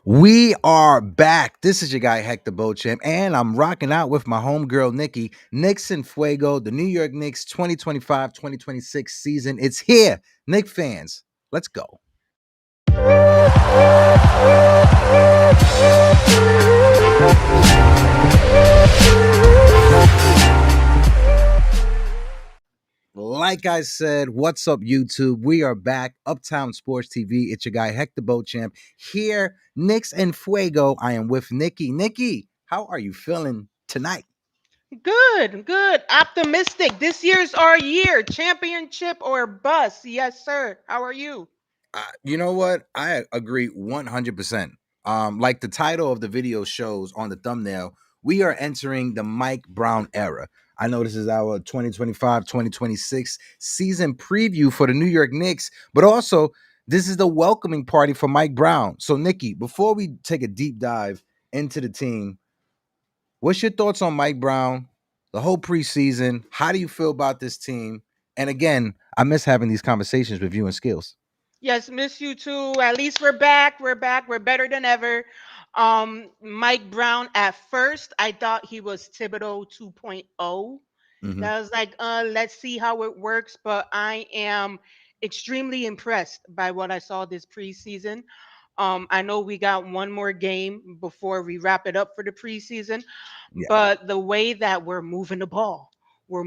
We are back. This is your guy Hector Beauchamp, and I'm rocking out with my homegirl Nikki. KnicksEnFuego, the New York Knicks 2025-2026 season. It's here. Knick fans, let's go. Like I said, what's up, YouTube? We are back. Uptown Sports TV. It's your guy Hector Beauchamp here. Knicks and Fuego. I am with Nikki. Nikki, how are you feeling tonight? Good, good. Optimistic. This year's our year. Championship or bust. Yes, sir. How are you? You know what? I agree 100%. Like the title of the video shows on the thumbnail, we are entering the Mike Brown era. I know this is our 2025-2026 season preview for the New York Knicks, but also this is the welcoming party for Mike Brown. So, Nikki, before we take a deep dive into the team, what's your thoughts on Mike Brown, the whole preseason? How do you feel about this team? And again, I miss having these conversations with you and Skills. Yes, miss you too. At least we're back. We're back. We're better than ever. Mike Brown, at first, I thought he was Thibodeau 2.0. Mm-hmm. That was like, let's see how it works. But I am extremely impressed by what I saw this preseason. I know we got one more game before we wrap it up for the preseason, Yeah. but the way that we're moving the ball, we're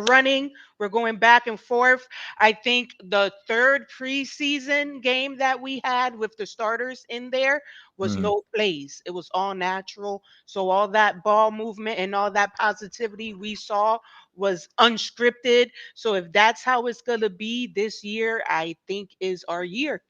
running, we're going back and forth. I think the third preseason game that we had with the starters in there was Mm. no plays. It was all natural. So all that ball movement and all that positivity we saw was unscripted. So if that's how it's going to be this year, I think is our year.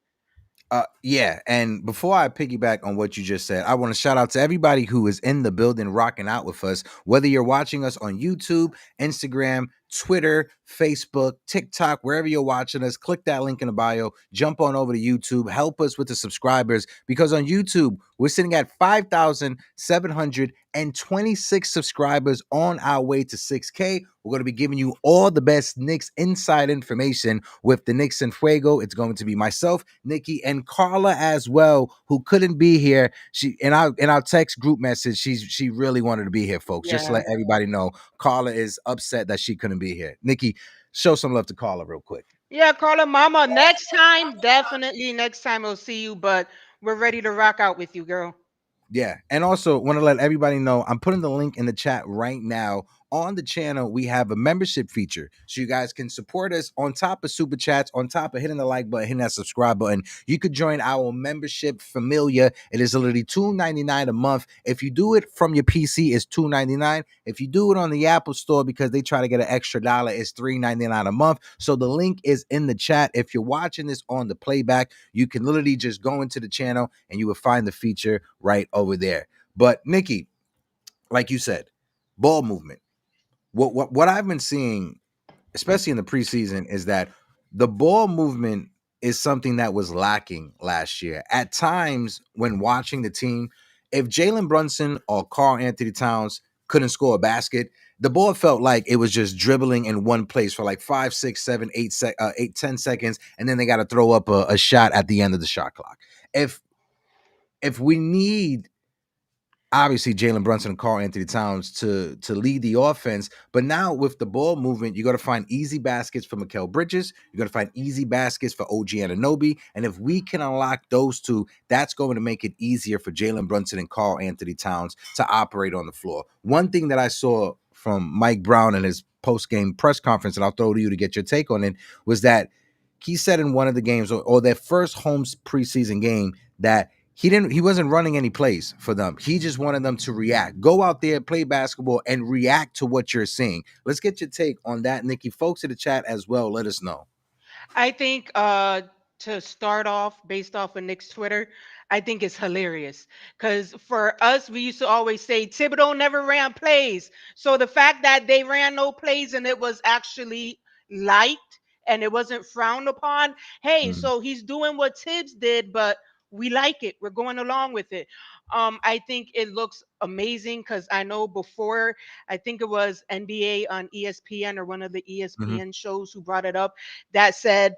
Yeah, and before I piggyback on what you just said, I want to shout out to everybody who is in the building rocking out with us. Whether you're watching us on YouTube, Instagram, Twitter, Facebook, TikTok, wherever you're watching us, click that link in the bio, jump on over to YouTube, help us with the subscribers because on YouTube, we're sitting at 5,726 subscribers on our way to 6K. We're going to be giving you all the best Knicks inside information with the Knicks and Fuego. It's going to be myself, Nikki, and Karla as well, who couldn't be here. She in our text group message, she really wanted to be here, folks. Just to Yeah. let everybody know, Karla is upset that she couldn't be here. Nikki, show some love to Karla real quick. Yeah, Carla Mama. Next time, definitely next time we'll see you, but we're ready to rock out with you, girl. Yeah. And also want to let everybody know I'm putting the link in the chat right now. On the channel, we have a membership feature. So you guys can support us on top of super chats, on top of hitting the like button, hitting that subscribe button. You could join our membership familia. It is literally $2.99 a month. If you do it from your PC, it's $2.99. If you do it on the Apple Store because they try to get an extra dollar, it's $3.99 a month. So the link is in the chat. If you're watching this on the playback, you can literally just go into the channel and you will find the feature right over there. But Nikki, like you said, ball movement. What I've been seeing, especially in the preseason, is that the ball movement is something that was lacking last year. At times, when watching the team, if Jalen Brunson or Karl Anthony Towns couldn't score a basket, the ball felt like it was just dribbling in one place for like 5, 6, 7, 8, 10 seconds, and then they got to throw up a shot at the end of the shot clock. If if we need obviously Jalen Brunson and Karl Anthony Towns to lead the offense. But now with the ball movement, you got to find easy baskets for Mikal Bridges. You got to find easy baskets for OG Anunoby. And if we can unlock those two, that's going to make it easier for Jalen Brunson and Karl Anthony Towns to operate on the floor. One thing that I saw from Mike Brown in his post-game press conference, and I'll throw to you to get your take on it, was that he said in one of the games or their first home preseason game that he wasn't running any plays for them. He just wanted them to react. Go out there, play basketball, and react to what you're seeing. Let's get your take on that, Nikki. Folks in the chat as well, let us know. I think to start off, based off of Nick's Twitter, I think it's hilarious because for us, we used to always say Thibodeau never ran plays. So the fact that they ran no plays and it was actually liked and it wasn't frowned upon, hey, Mhm. so he's doing what Tibbs did, but we like it. We're going along with it. I think it looks amazing because I know before, I think it was NBA on ESPN or one of the Mhm. ESPN shows who brought it up that said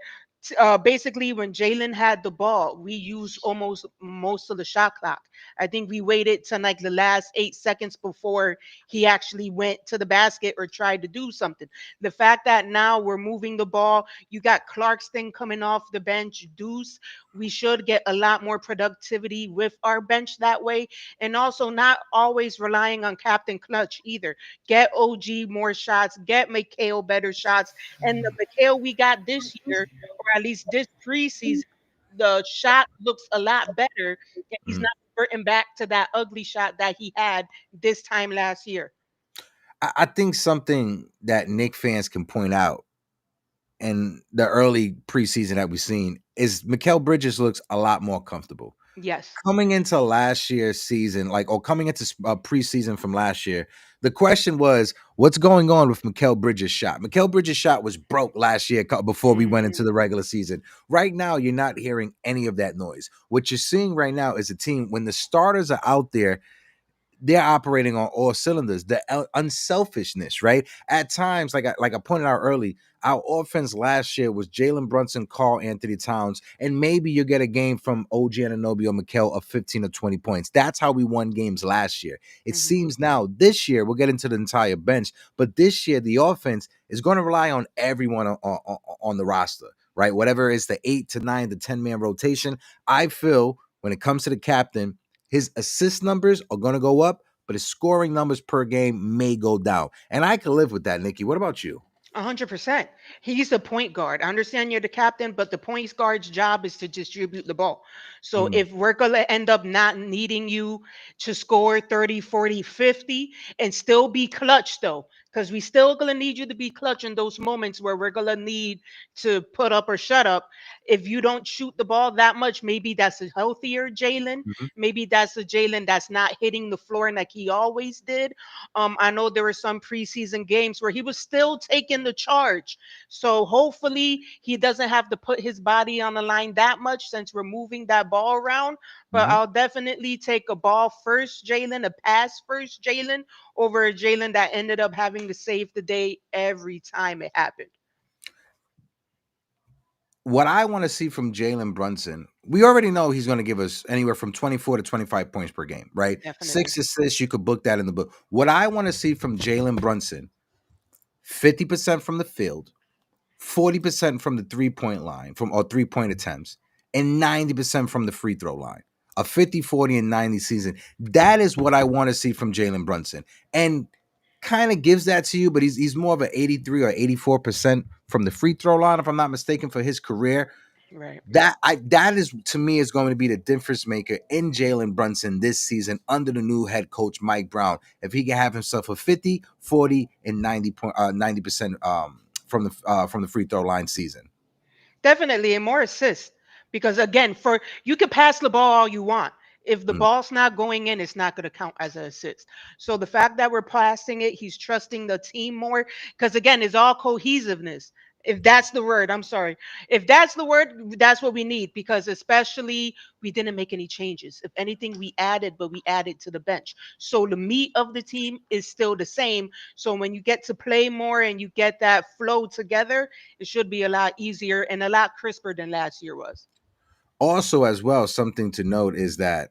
Basically when Jalen had the ball, we used almost most of the shot clock. I think we waited to like the last 8 seconds before he actually went to the basket or tried to do something. The fact that now we're moving the ball, you got Clarkston coming off the bench, Deuce. We should get a lot more productivity with our bench that way, and also not always relying on Captain Clutch either. Get OG more shots, get Mikhail better shots, and the Mikhail we got this year, or at least this preseason, the shot looks a lot better, and he's Mm. not reverting back to that ugly shot that he had this time last year. I think something that Nick fans can point out in the early preseason that we've seen is Mikal Bridges looks a lot more comfortable. Yes. Coming into last year's season, or coming into preseason from last year, the question was, what's going on with Mikal Bridges' shot? Mikal Bridges' shot was broke last year before we went Mhm. into the regular season. Right now, you're not hearing any of that noise. What you're seeing right now is a team, when the starters are out there, they're operating on all cylinders. The unselfishness, right? At times, like I pointed out early, our offense last year was Jalen Brunson, Karl Anthony Towns, and maybe you get a game from OG Anunoby or Mikal of 15 or 20 points. That's how we won games last year. It Mhm. seems now this year, we'll get into the entire bench, but this year the offense is going to rely on everyone on the roster, right? Whatever is the 8 to 9 to 10 man rotation. I feel when it comes to the captain, his assist numbers are going to go up, but his scoring numbers per game may go down. And I can live with that, Nikki. What about you? 100%. He's the point guard. I understand you're the captain, but the point guard's job is to distribute the ball. So Mm, if we're going to end up not needing you to score 30, 40, 50, and still be clutch, though, because we still going to need you to be clutch in those moments where we're going to need to put up or shut up. If you don't shoot the ball that much, maybe that's a healthier Jalen. mhm. Maybe that's a Jalen that's not hitting the floor like he always did. I know there were some preseason games where he was still taking the charge. So hopefully he doesn't have to put his body on the line that much since we're moving that ball around. But Mhm. I'll definitely take a ball first, Jalen, a pass first, Jalen, over a Jalen that ended up having to save the day every time it happened. What I want to see from Jalen Brunson, we already know he's going to give us anywhere from 24 to 25 points per game, right? Definitely. 6 assists, you could book that in the book. What I want to see from Jalen Brunson, 50% from the field, 40% from the 3 point line, from or 3 point attempts, and 90% from the free throw line. A 50, 40, and 90 season. That is what I want to see from Jalen Brunson. And kind of gives that to you, but he's more of an 83 or 84% from the free throw line, if I'm not mistaken, for his career. Right. That is, to me, is going to be the difference maker in Jalen Brunson this season under the new head coach Mike Brown. If he can have himself a 50, 40, and 90% from the free throw line season. Definitely, and more assists. Because again, for you can pass the ball all you want. If the Mm. ball's not going in, it's not going to count as an assist. So the fact that we're passing it, he's trusting the team more. Because again, it's all cohesiveness. If that's the word, I'm sorry. If that's the word, that's what we need. Because especially we didn't make any changes. If anything, we added, but we added to the bench. So the meat of the team is still the same. So when you get to play more and you get that flow together, it should be a lot easier and a lot crisper than last year was. Also, as well, something to note is that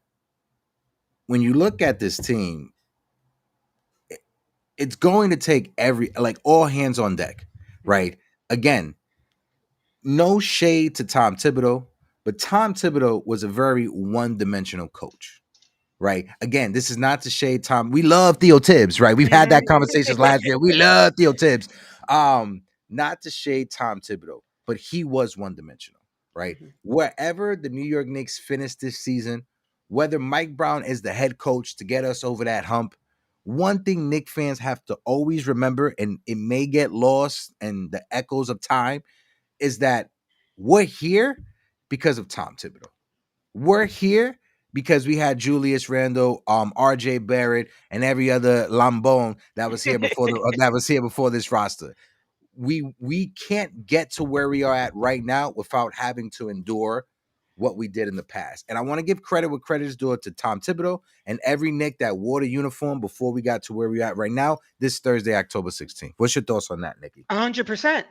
when you look at this team, it's going to take all hands on deck, Right. right? Again, no shade to Tom Thibodeau, but Tom Thibodeau was a very one-dimensional coach, right? Again, this is not to shade Tom. We love Theo Tibbs, right? We've had that Mhm. conversation last year. We love Theo Tibbs. Not to shade Tom Thibodeau, but he was one-dimensional, right? Mhm. Wherever the New York Knicks finish this season, whether Mike Brown is the head coach to get us over that hump, one thing Knicks fans have to always remember, and it may get lost in the echoes of time, is that we're here because of Tom Thibodeau. We're here because we had Julius Randle, RJ Barrett, and every other Lambone that was here before this roster. We can't get to where we are at right now without having to endure what we did in the past. And I want to give credit where credit is due to Tom Thibodeau and every Nick that wore the uniform before we got to where we're at right now, this Thursday, October 16th. What's your thoughts on that, Nikki? 100%.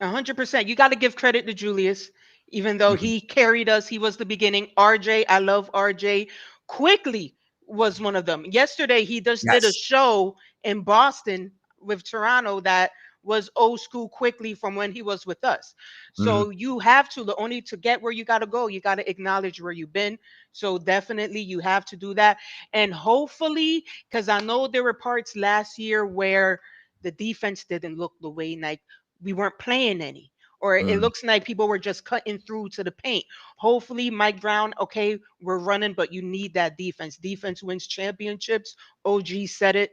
100%. You got to give credit to Julius, even though Mhm. he carried us. He was the beginning. RJ, I love RJ. Quickly was one of them. Yesterday, he just did a Yes. show in Boston with Toronto that was old school quickly from when he was with us. Mhm. So you have to, the only to get where you got to go, you got to acknowledge where you've been. So definitely you have to do that. And hopefully, because I know there were parts last year where the defense didn't look the way like we weren't playing any, or it Mhm. looks like people were just cutting through to the paint. Hopefully Mike Brown, okay, we're running, but you need that defense. Defense wins championships. Og said it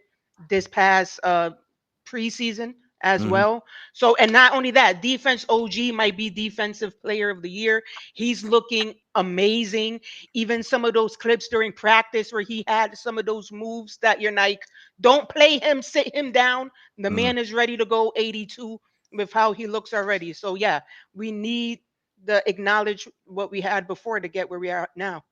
this past preseason as Mhm. well. So, and not only that, defense. Og might be defensive player of the year. He's looking amazing. Even some of those clips during practice where he had some of those moves that you're like, don't play him, sit him down. The Mhm. man is ready to go 82 with how he looks already. So yeah, we need the acknowledge what we had before to get where we are now.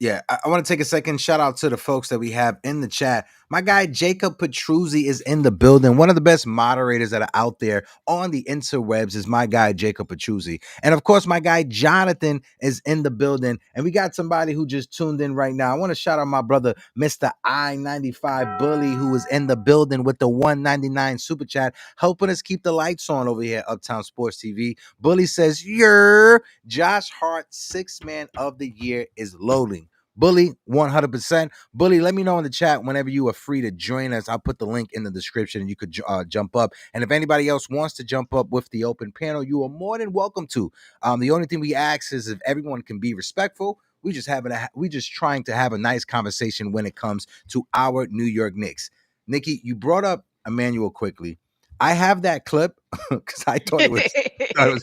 Yeah, I want to take a second. Shout out to the folks that we have in the chat. My guy Jacob Petruzzi is in the building. One of the best moderators that are out there on the interwebs is my guy Jacob Petruzzi. And of course, my guy Jonathan is in the building. And we got somebody who just tuned in right now. I want to shout out my brother, Mr. I-95 Bully, who is in the building with the 199 super chat, helping us keep the lights on over here at Uptown Sports TV. Bully says, "Yer Josh Hart, sixth man of the year, is loading." Bully, 100%. Bully, let me know in the chat whenever you are free to join us. I'll put the link in the description and you could jump up. And if anybody else wants to jump up with the open panel, you are more than welcome to. The only thing we ask is if everyone can be respectful. We just trying to have a nice conversation when it comes to our New York Knicks. Nikki, you brought up Emmanuel quickly. I have that clip because I thought it was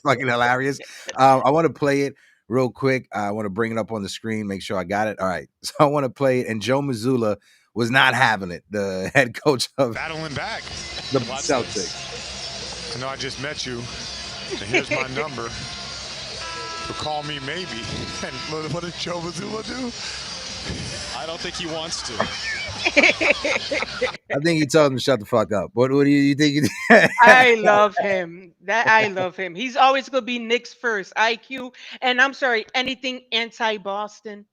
fucking hilarious. I want to play it real quick. I want to bring it up on the screen, make sure I got it. All right. So I want to play it. And Joe Mazzulla was not having it, the head coach of battling back. the Watch Celtics. this. I know I just met you, and here's my number. So call me maybe. And what did Joe Mazzulla do? I don't think he wants to. I think he told him to shut the fuck up. What do you think? I love him. That I love him. He's always gonna be Knicks first. IQ. And I'm sorry, anything anti-Boston,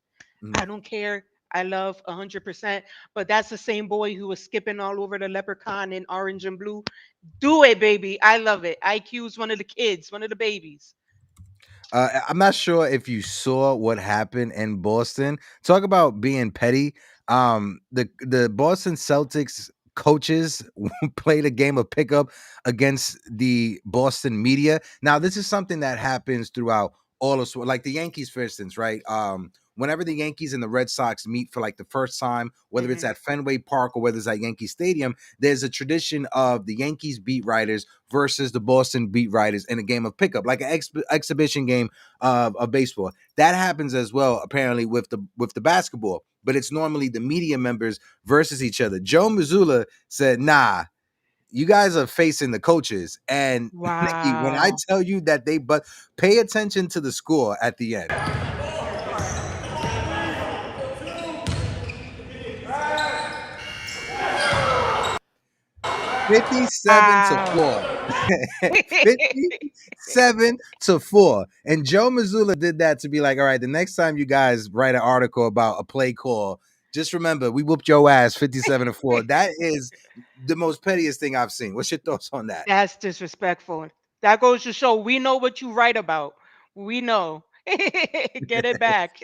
I don't care. I love 100%. But that's the same boy who was skipping all over the leprechaun in orange and blue. Do it, baby. I love it. IQ's one of the kids, one of the babies. I'm not sure if you saw what happened in Boston. Talk about being petty. The Boston Celtics coaches played a game of pickup against the Boston media. Now, this is something that happens throughout all of like the Yankees, for instance, right? Whenever the Yankees and the Red Sox meet for like the first time, whether it's Hmm. at Fenway Park or whether it's at Yankee Stadium, there's a tradition of the Yankees beat writers versus the Boston beat writers in a game of pickup, like an exhibition game of baseball. That happens as well, apparently, with the basketball. But it's normally the media members versus each other. Joe Mazzulla said, "Nah, you guys are facing the coaches." And Nikki, when I Wow. tell you that but pay attention to the score at the end. 57 to Wow. 4. 57 to 4. And Joe Mazzulla did that to be like, all right, the next time you guys write an article about a play call, just remember we whooped your ass 57 to 4. That is the most pettiest thing I've seen. What's your thoughts on that? That's disrespectful. That goes to show we know what you write about. We know. Get it back.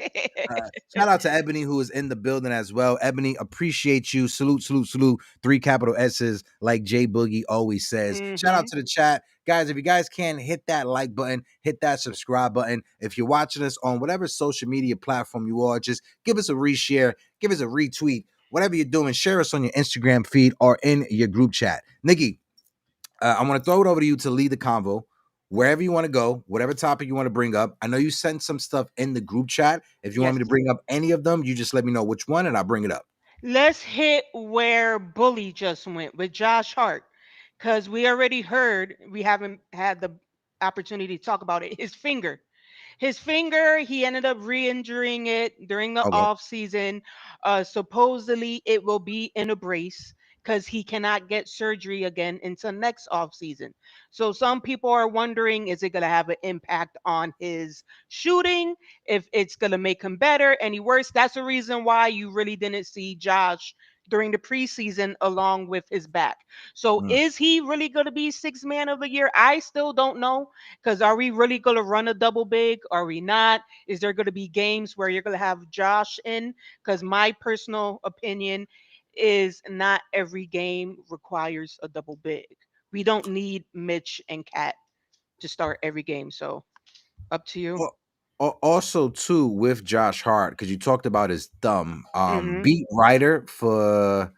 Shout out to Ebony, who is in the building as well. Ebony, appreciate you. Salute, salute, salute. Three capital S's, like Jay Boogie always says. Shout out Hmm. to the chat. Guys, if you guys can, hit that like button, hit that subscribe button. If you're watching us on whatever social media platform you are, just give us a reshare, give us a retweet. Whatever you're doing, share us on your Instagram feed or in your group chat. Nikki, I want to throw it over to you to lead the convo. Wherever you want to go, whatever topic you want to bring up. I know you sent some stuff in the group chat. If you want Yes. me to bring up any of them, you just let me know which one and I'll bring it up. Let's hit where Bully just went with Josh Hart. Because we already heard, we haven't had the opportunity to talk about it. His finger. His finger, he ended up re-injuring it during the Okay. off season. Supposedly, it will be in a brace. because he cannot get surgery again until next offseason. So some people are wondering, is it going to have an impact on his shooting? If it's going to make him better, any worse? That's the reason why you really didn't see Josh during the preseason along with his back. So is he really going to be sixth man of the year? I still don't know, because are we really going to run a double big? Are we not? Is there going to be games where you're going to have Josh in? Because my personal opinion is not every game requires a double big. We don't need Mitch and Cat to start every game. So up to you. Also, too, with Josh Hart, because you talked about his thumb, Mhm. beat writer for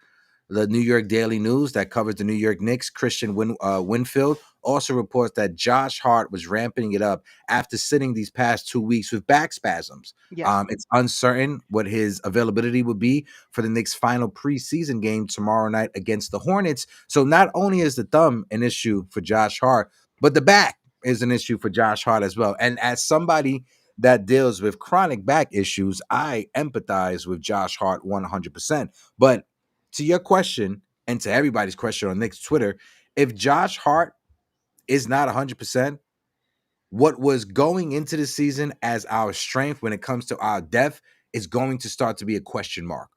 the New York Daily News that covers the New York Knicks, Christian Winfield, also reports that Josh Hart was ramping it up after sitting these past 2 weeks with back spasms. Yes. It's uncertain what his availability would be for the Knicks' final preseason game tomorrow night against the Hornets. So not only is the thumb an issue for Josh Hart, but the back is an issue for Josh Hart as well. And as somebody that deals with chronic back issues, I empathize with Josh Hart 100%. But to your question and to everybody's question on Knicks Twitter, if Josh Hart is not 100%, what was going into the season as our strength when it comes to our depth is going to start to be a question mark.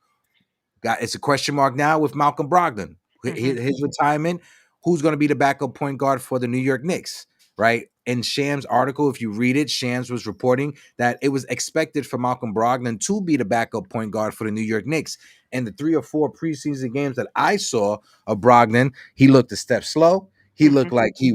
It's a question mark now with Malcolm Brogdon. Mhm. His retirement, who's going to be the backup point guard for the New York Knicks, right? In Shams' article, if you read it, Shams was reporting that it was expected for Malcolm Brogdon to be the backup point guard for the New York Knicks. And the 3 or 4 preseason games that I saw of Brogdon, he looked a step slow. He looked Mhm. like he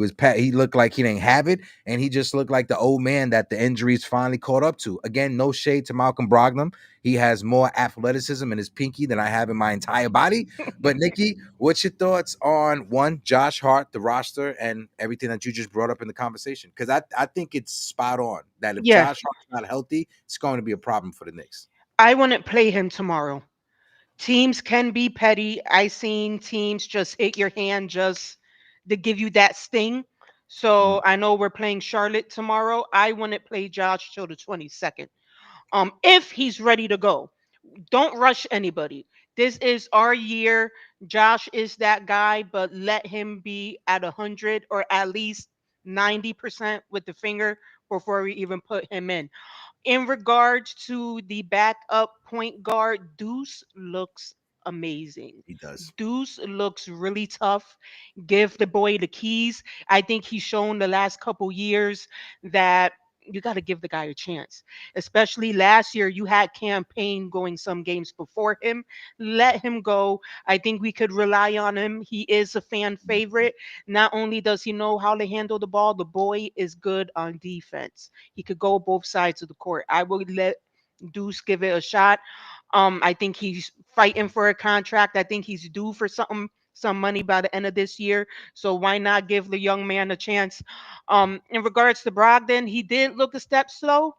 looked like he didn't have it, and he just looked like the old man that the injuries finally caught up to. Again, no shade to Malcolm Brogdon. He has more athleticism in his pinky than I have in my entire body. But Nikki, what's your thoughts on one, Josh Hart, the roster, and everything that you just brought up in the conversation? Because I think it's spot on that if Yeah, Josh Hart's not healthy, it's going to be a problem for the Knicks. I wouldn't play him tomorrow. Teams can be petty. I seen teams just hit your hand just to give you that sting. Mm, So I know we're playing Charlotte tomorrow. I wouldn't play Josh till the 22nd. If he's ready to go. Don't rush anybody. This is our year. Josh is that guy, but let him be at 100 or at least 90% with the finger before we even put him in. In regards to the backup point guard, Deuce looks amazing. he does. Deuce looks really tough. Give the boy the keys. I think he's shown the last couple years that you got to give the guy a chance. Especially last year, you had campaign going some games before him. Let him go. I think we could rely on him. He is a fan favorite. Not only does he know how to handle the ball, the boy is good on defense. He could go both sides of the court. I would let Deuce give it a shot. I think he's fighting for a contract. I think he's due for some money by the end of this year. So why not give the young man a chance? In regards to Brogdon, he did look a step slow.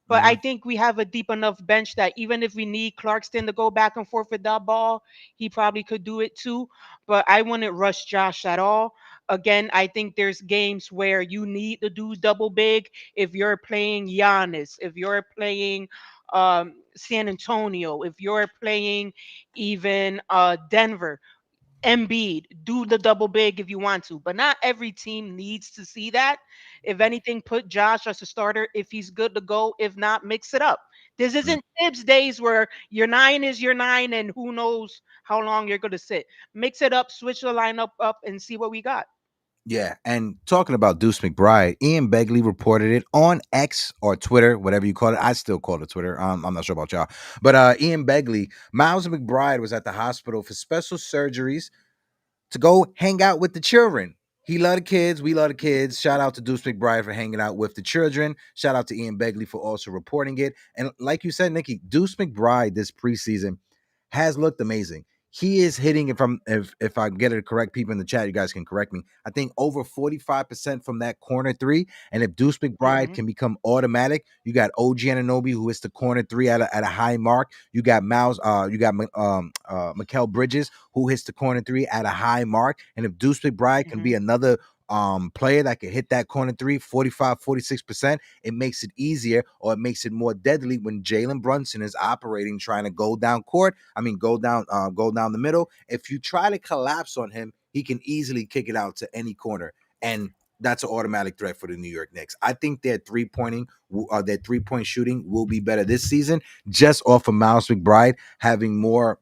But I Mhm. think we have a deep enough bench that even if we need Clarkston to go back and forth with that ball, he probably could do it too. But I wouldn't rush Josh at all. Again, I think there's games where you need to do double big if you're playing Giannis, if you're playing San Antonio, if you're playing even Denver. Embiid, do the double big if you want to, but not every team needs to see that. If anything, put Josh as a starter if he's good to go. If not, mix it up. This Mm. isn't Tibbs days where your nine is your nine and who knows how long you're going to sit. Mix it up, switch the lineup up, and see what we got. Yeah, and talking about Deuce McBride, Ian Begley reported it on X or Twitter, whatever you call it. I still call it Twitter. I'm not sure about y'all, but Ian Begley, Miles McBride was at the hospital for special surgeries to go hang out with the children. He love the kids. We love the kids. Shout out to Deuce McBride for hanging out with the children. Shout out to Ian Begley for also reporting it. And like you said, Nikki, Deuce McBride this preseason has looked amazing. He is hitting it from, if I get it correct, people in the chat, you guys can correct me. I think over 45% from that corner three. And if Deuce McBride Hmm. can become automatic, you got OG Anunoby who hits the corner three at a high mark. You got Mikal Bridges who hits the corner three at a high mark. And if Deuce McBride can Hmm. be another player that can hit that corner three 45, 46%, it makes it easier or it makes it more deadly when Jalen Brunson is operating, trying to go down court. I mean, go down the middle. If you try to collapse on him, he can easily kick it out to any corner. And that's an automatic threat for the New York Knicks. I think their their 3-point shooting will be better this season, just off of Miles McBride having more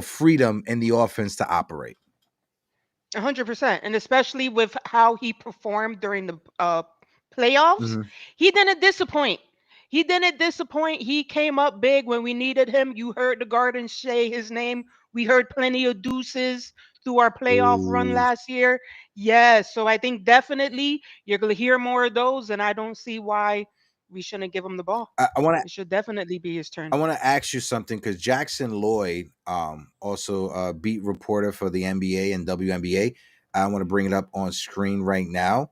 freedom in the offense to operate. 100%, and especially with how he performed during the playoffs, Mhm. he didn't disappoint. He didn't disappoint. He came up big when we needed him. You heard the Garden say his name. We heard plenty of deuces through our playoff run Ooh. last year. Yes, so I think definitely you're gonna hear more of those, and I don't see why we shouldn't give him the ball. I want to It should definitely be his I turn. want to ask you something because Jackson Lloyd, also a beat reporter for the NBA and WNBA. I want to bring it up on screen right now.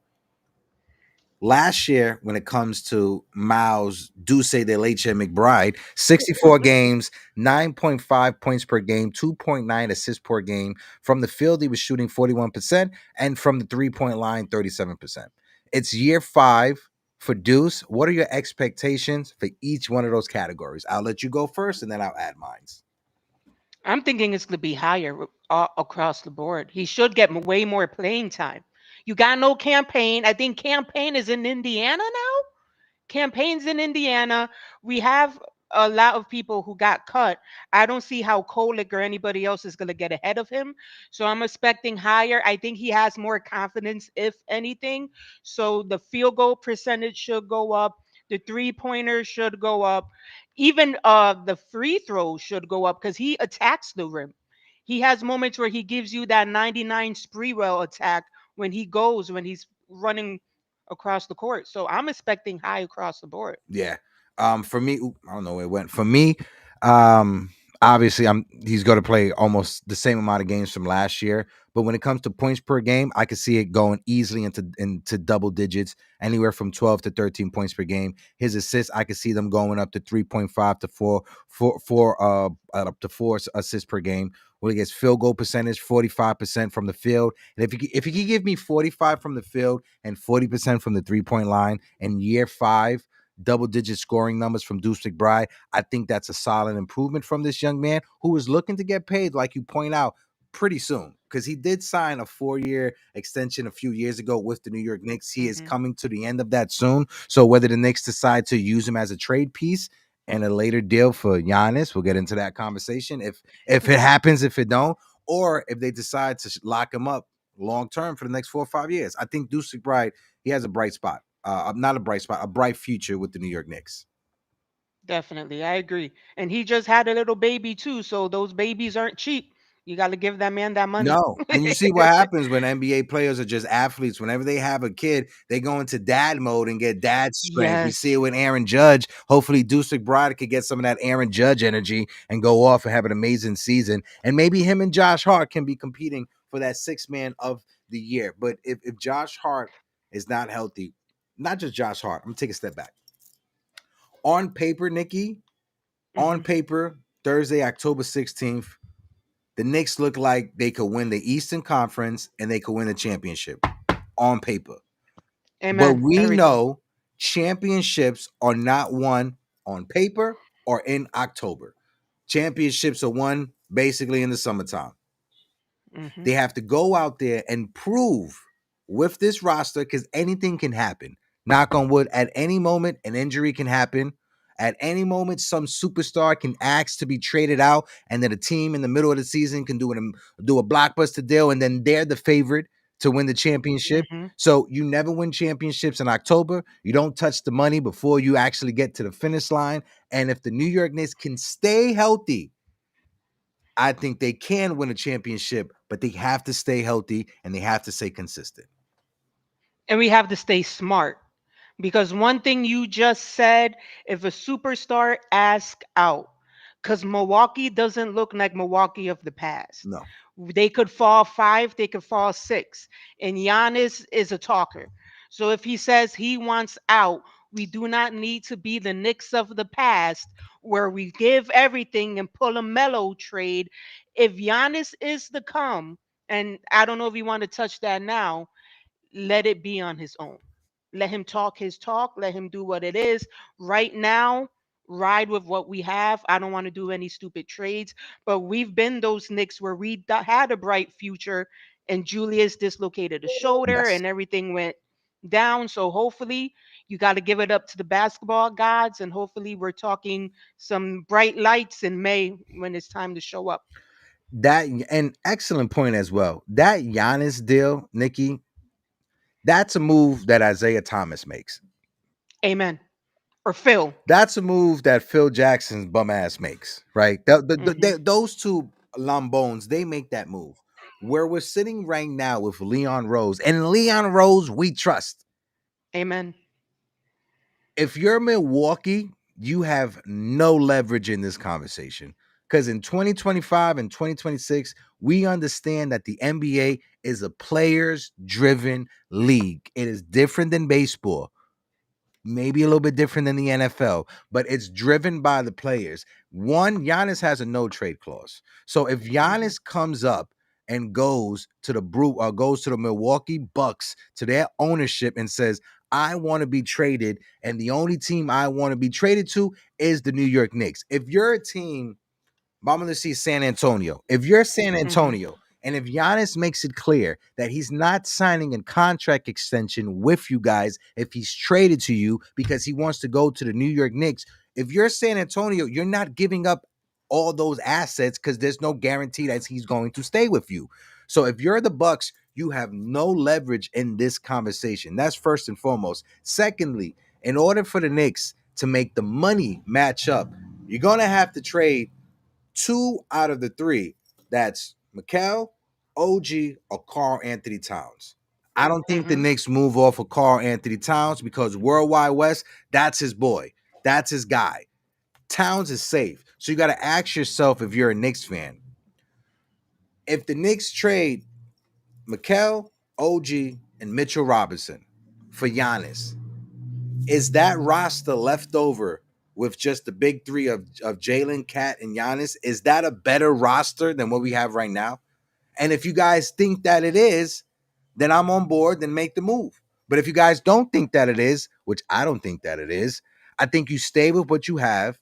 Last year, when it comes to Miles Duce de Leche McBride, 64 games, 9.5 points per game, 2.9 assists per game. From the field, he was shooting 41%, and from the 3-point line, 37%. It's year 5 for Deuce. What are your expectations for each one of those categories? I'll let you go first, and then I'll add mine. I'm thinking it's going to be higher across the board. He should get way more playing time. You got no campaign. I think campaign is in Indiana now. Campaigns in Indiana. We have a lot of people who got cut. I don't see how Kolick or anybody else is going to get ahead of him. So I'm expecting higher. I think he has more confidence, if anything. So the field goal percentage should go up. The three-pointers should go up. Even the free throws should go up because he attacks the rim. He has moments where he gives you that 99 Spreewell attack when he's running across the court. So I'm expecting high across the board. Yeah. For me, I don't know where it went. For me, um, obviously he's going to play almost the same amount of games from last year. But when it comes to points per game, I could see it going easily into double digits, anywhere from 12 to 13 points per game. His assists, I could see them going up to 3.5 to 4 up to 4 assists per game. When he gets field goal percentage, 45% from the field. And if he could give me 45 from the field and 40% from the 3-point line in year 5, double-digit scoring numbers from Deuce McBride, I think that's a solid improvement from this young man who is looking to get paid, like you point out, pretty soon, because he did sign a 4-year extension a few years ago with the New York Knicks. He is Hmm. coming to the end of that soon. So whether the Knicks decide to use him as a trade piece and a later deal for Giannis, we'll get into that conversation if it happens, if it don't, or if they decide to lock him up long term for the next 4 or 5 years. I think Deuce McBride, he has a bright spot. Not a bright spot, a bright future with the New York Knicks. Definitely, I agree. And he just had a little baby too, so those babies aren't cheap. You got to give that man that money. No. And you see what happens when NBA players are just athletes. Whenever they have a kid, they go into dad mode and get dad strength. We see it Yes. with Aaron Judge. Hopefully, Deuce McBride could get some of that Aaron Judge energy and go off and have an amazing season. And maybe him and Josh Hart can be competing for that 6-man of the year. But if Josh Hart is not healthy, not just Josh Hart, I'm going to take a step back. On paper, Nikki, on Hmm. paper, Thursday, October 16th, the Knicks look like they could win the Eastern Conference and they could win the championship on paper. But Amen. we Everything. know championships are not won on paper or in October. Championships are won basically in the summertime. Hmm. They have to go out there and prove with this roster, because anything can happen. Knock on wood, at any moment, an injury can happen. At any moment, some superstar can ask to be traded out, and then a team in the middle of the season can do a blockbuster deal, and then they're the favorite to win the championship. Hmm. So you never win championships in October. You don't touch the money before you actually get to the finish line. And if the New York Knicks can stay healthy, I think they can win a championship, but they have to stay healthy and they have to stay consistent. And we have to stay smart. Because one thing you just said, if a superstar asks out, because Milwaukee doesn't look like Milwaukee of the past. No. They could fall 5, they could fall 6. And Giannis is a talker. So if he says he wants out, we do not need to be the Knicks of the past where we give everything and pull a mellow trade. If Giannis is to come, and I don't know if you want to touch that now, let it be on his own. Let him talk his talk. Let him do what it is. Right now, ride with what we have. I don't want to do any stupid trades, but we've been those Knicks where we had a bright future and Julius dislocated a shoulder Yes. and everything went down. So hopefully you got to give it up to the basketball gods, and hopefully we're talking some bright lights in May when it's time to show up. That an excellent point as well. That Giannis deal, Nikki, that's a move that Isaiah Thomas makes. Amen. Or Phil. That's a move that Phil Jackson's bum ass makes, right? Those two lambones, they make that move. Where we're sitting right now with Leon Rose, and Leon Rose, we trust. Amen. If you're Milwaukee, you have no leverage in this conversation. Because in 2025 and 2026, we understand that the NBA is a players driven league. It is different than baseball, maybe a little bit different than the NFL, but it's driven by the players. One, Giannis has a no trade clause. So if Giannis comes up and goes to the Milwaukee Bucks, to their ownership, and says, I want to be traded, and the only team I want to be traded to is the New York Knicks. If you're a team, I'm going to see San Antonio. If you're San Antonio, and if Giannis makes it clear that he's not signing a contract extension with you guys if he's traded to you because he wants to go to the New York Knicks, if you're San Antonio, you're not giving up all those assets because there's no guarantee that he's going to stay with you. So if you're the Bucks, you have no leverage in this conversation. That's first and foremost. Secondly, in order for the Knicks to make the money match up, you're going to have to trade 2 out of the 3. That's Mikal, OG, or Karl Anthony Towns. I don't think the Knicks move off of Karl Anthony Towns because Worldwide West, that's his boy. That's his guy. Towns is safe. So you got to ask yourself, if you're a Knicks fan, if the Knicks trade Mikal, OG, and Mitchell Robinson for Giannis, is that roster left over with just the big three of Jalen, Cat, and Giannis? Is that a better roster than what we have right now? And if you guys think that it is, then I'm on board, then make the move. But if you guys don't think that it is, which I don't think that it is, I think you stay with what you have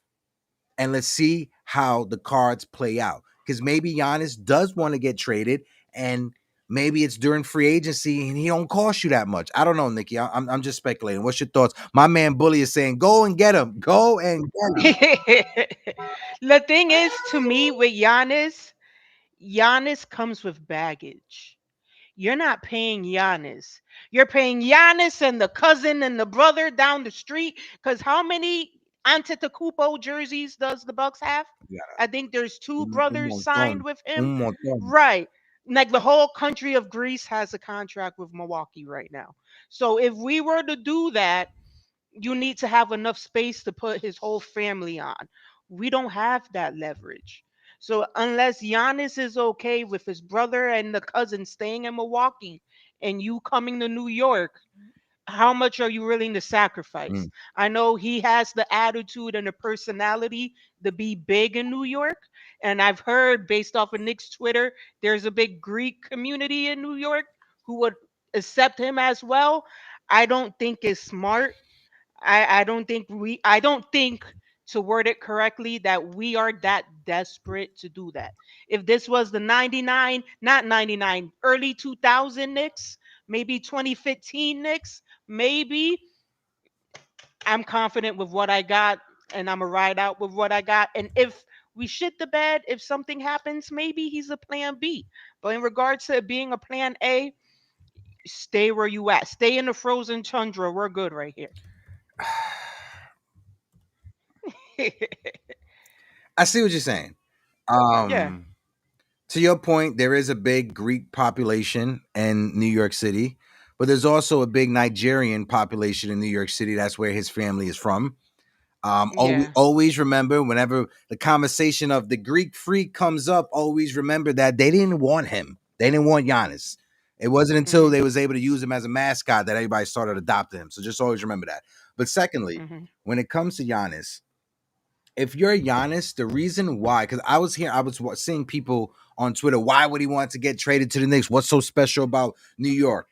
and let's see how the cards play out. Because maybe Giannis does want to get traded, and maybe it's during free agency and he don't cost you that much. I don't know, Nikki. I'm just speculating. What's your thoughts? My man Bully is saying, go and get him. Go and get him. The thing is, to me, with Giannis, Giannis comes with baggage. You're not paying Giannis. You're paying Giannis and the cousin and the brother down the street. Because how many Antetokounmpo jerseys does the Bucks have? Yeah. I think there's 2 Un brothers signed montón. with him. Un montón. Right. Like the whole country of Greece has a contract with Milwaukee right now. So if we were to do that, you need to have enough space to put his whole family on. We don't have that leverage. So unless Giannis is okay with his brother and the cousin staying in Milwaukee and you coming to New York, how much are you willing to sacrifice? I know he has the attitude and the personality to be big in New York. And I've heard, based off of Nick's Twitter, there's a big Greek community in New York who would accept him as well. I don't think it's smart. I don't think, to word it correctly, that we are that desperate to do that. If this was the 99, not 99, early 2000 Knicks, maybe 2015 Knicks, maybe I'm confident with what I got and I'm a ride out with what I got. And if we shit the bed, if something happens, maybe he's a plan B. But in regards to it being a plan A, stay where you at. Stay in the frozen tundra. We're good right here. I see what you're saying. Yeah. To your point, there is a big Greek population in New York City, but there's also a big Nigerian population in New York City. That's where his family is from. Yeah. Always remember, whenever the conversation of the Greek freak comes up, always remember that they didn't want him. They didn't want Giannis. It wasn't until they was able to use him as a mascot that everybody started adopting him. So just always remember that. But secondly, when it comes to Giannis, if you're Giannis, the reason why, because I was seeing people on Twitter, why would he want to get traded to the Knicks? What's so special about New York?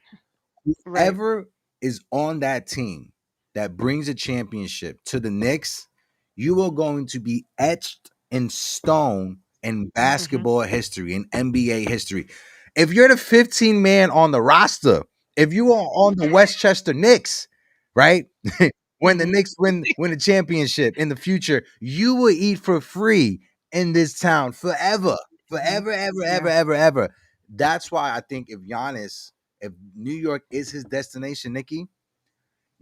Right. whoever is on that team that brings a championship to the Knicks, you are going to be etched in stone in Hmm. basketball history, in NBA history. If you're the 15 man on the roster, if you are on the Westchester Knicks, right? When the Hmm. Knicks win the championship in the future, you will eat for free in this town forever. Hmm. Forever, ever, ever, Yeah. ever, ever. That's why I think if New York is his destination, Nikki,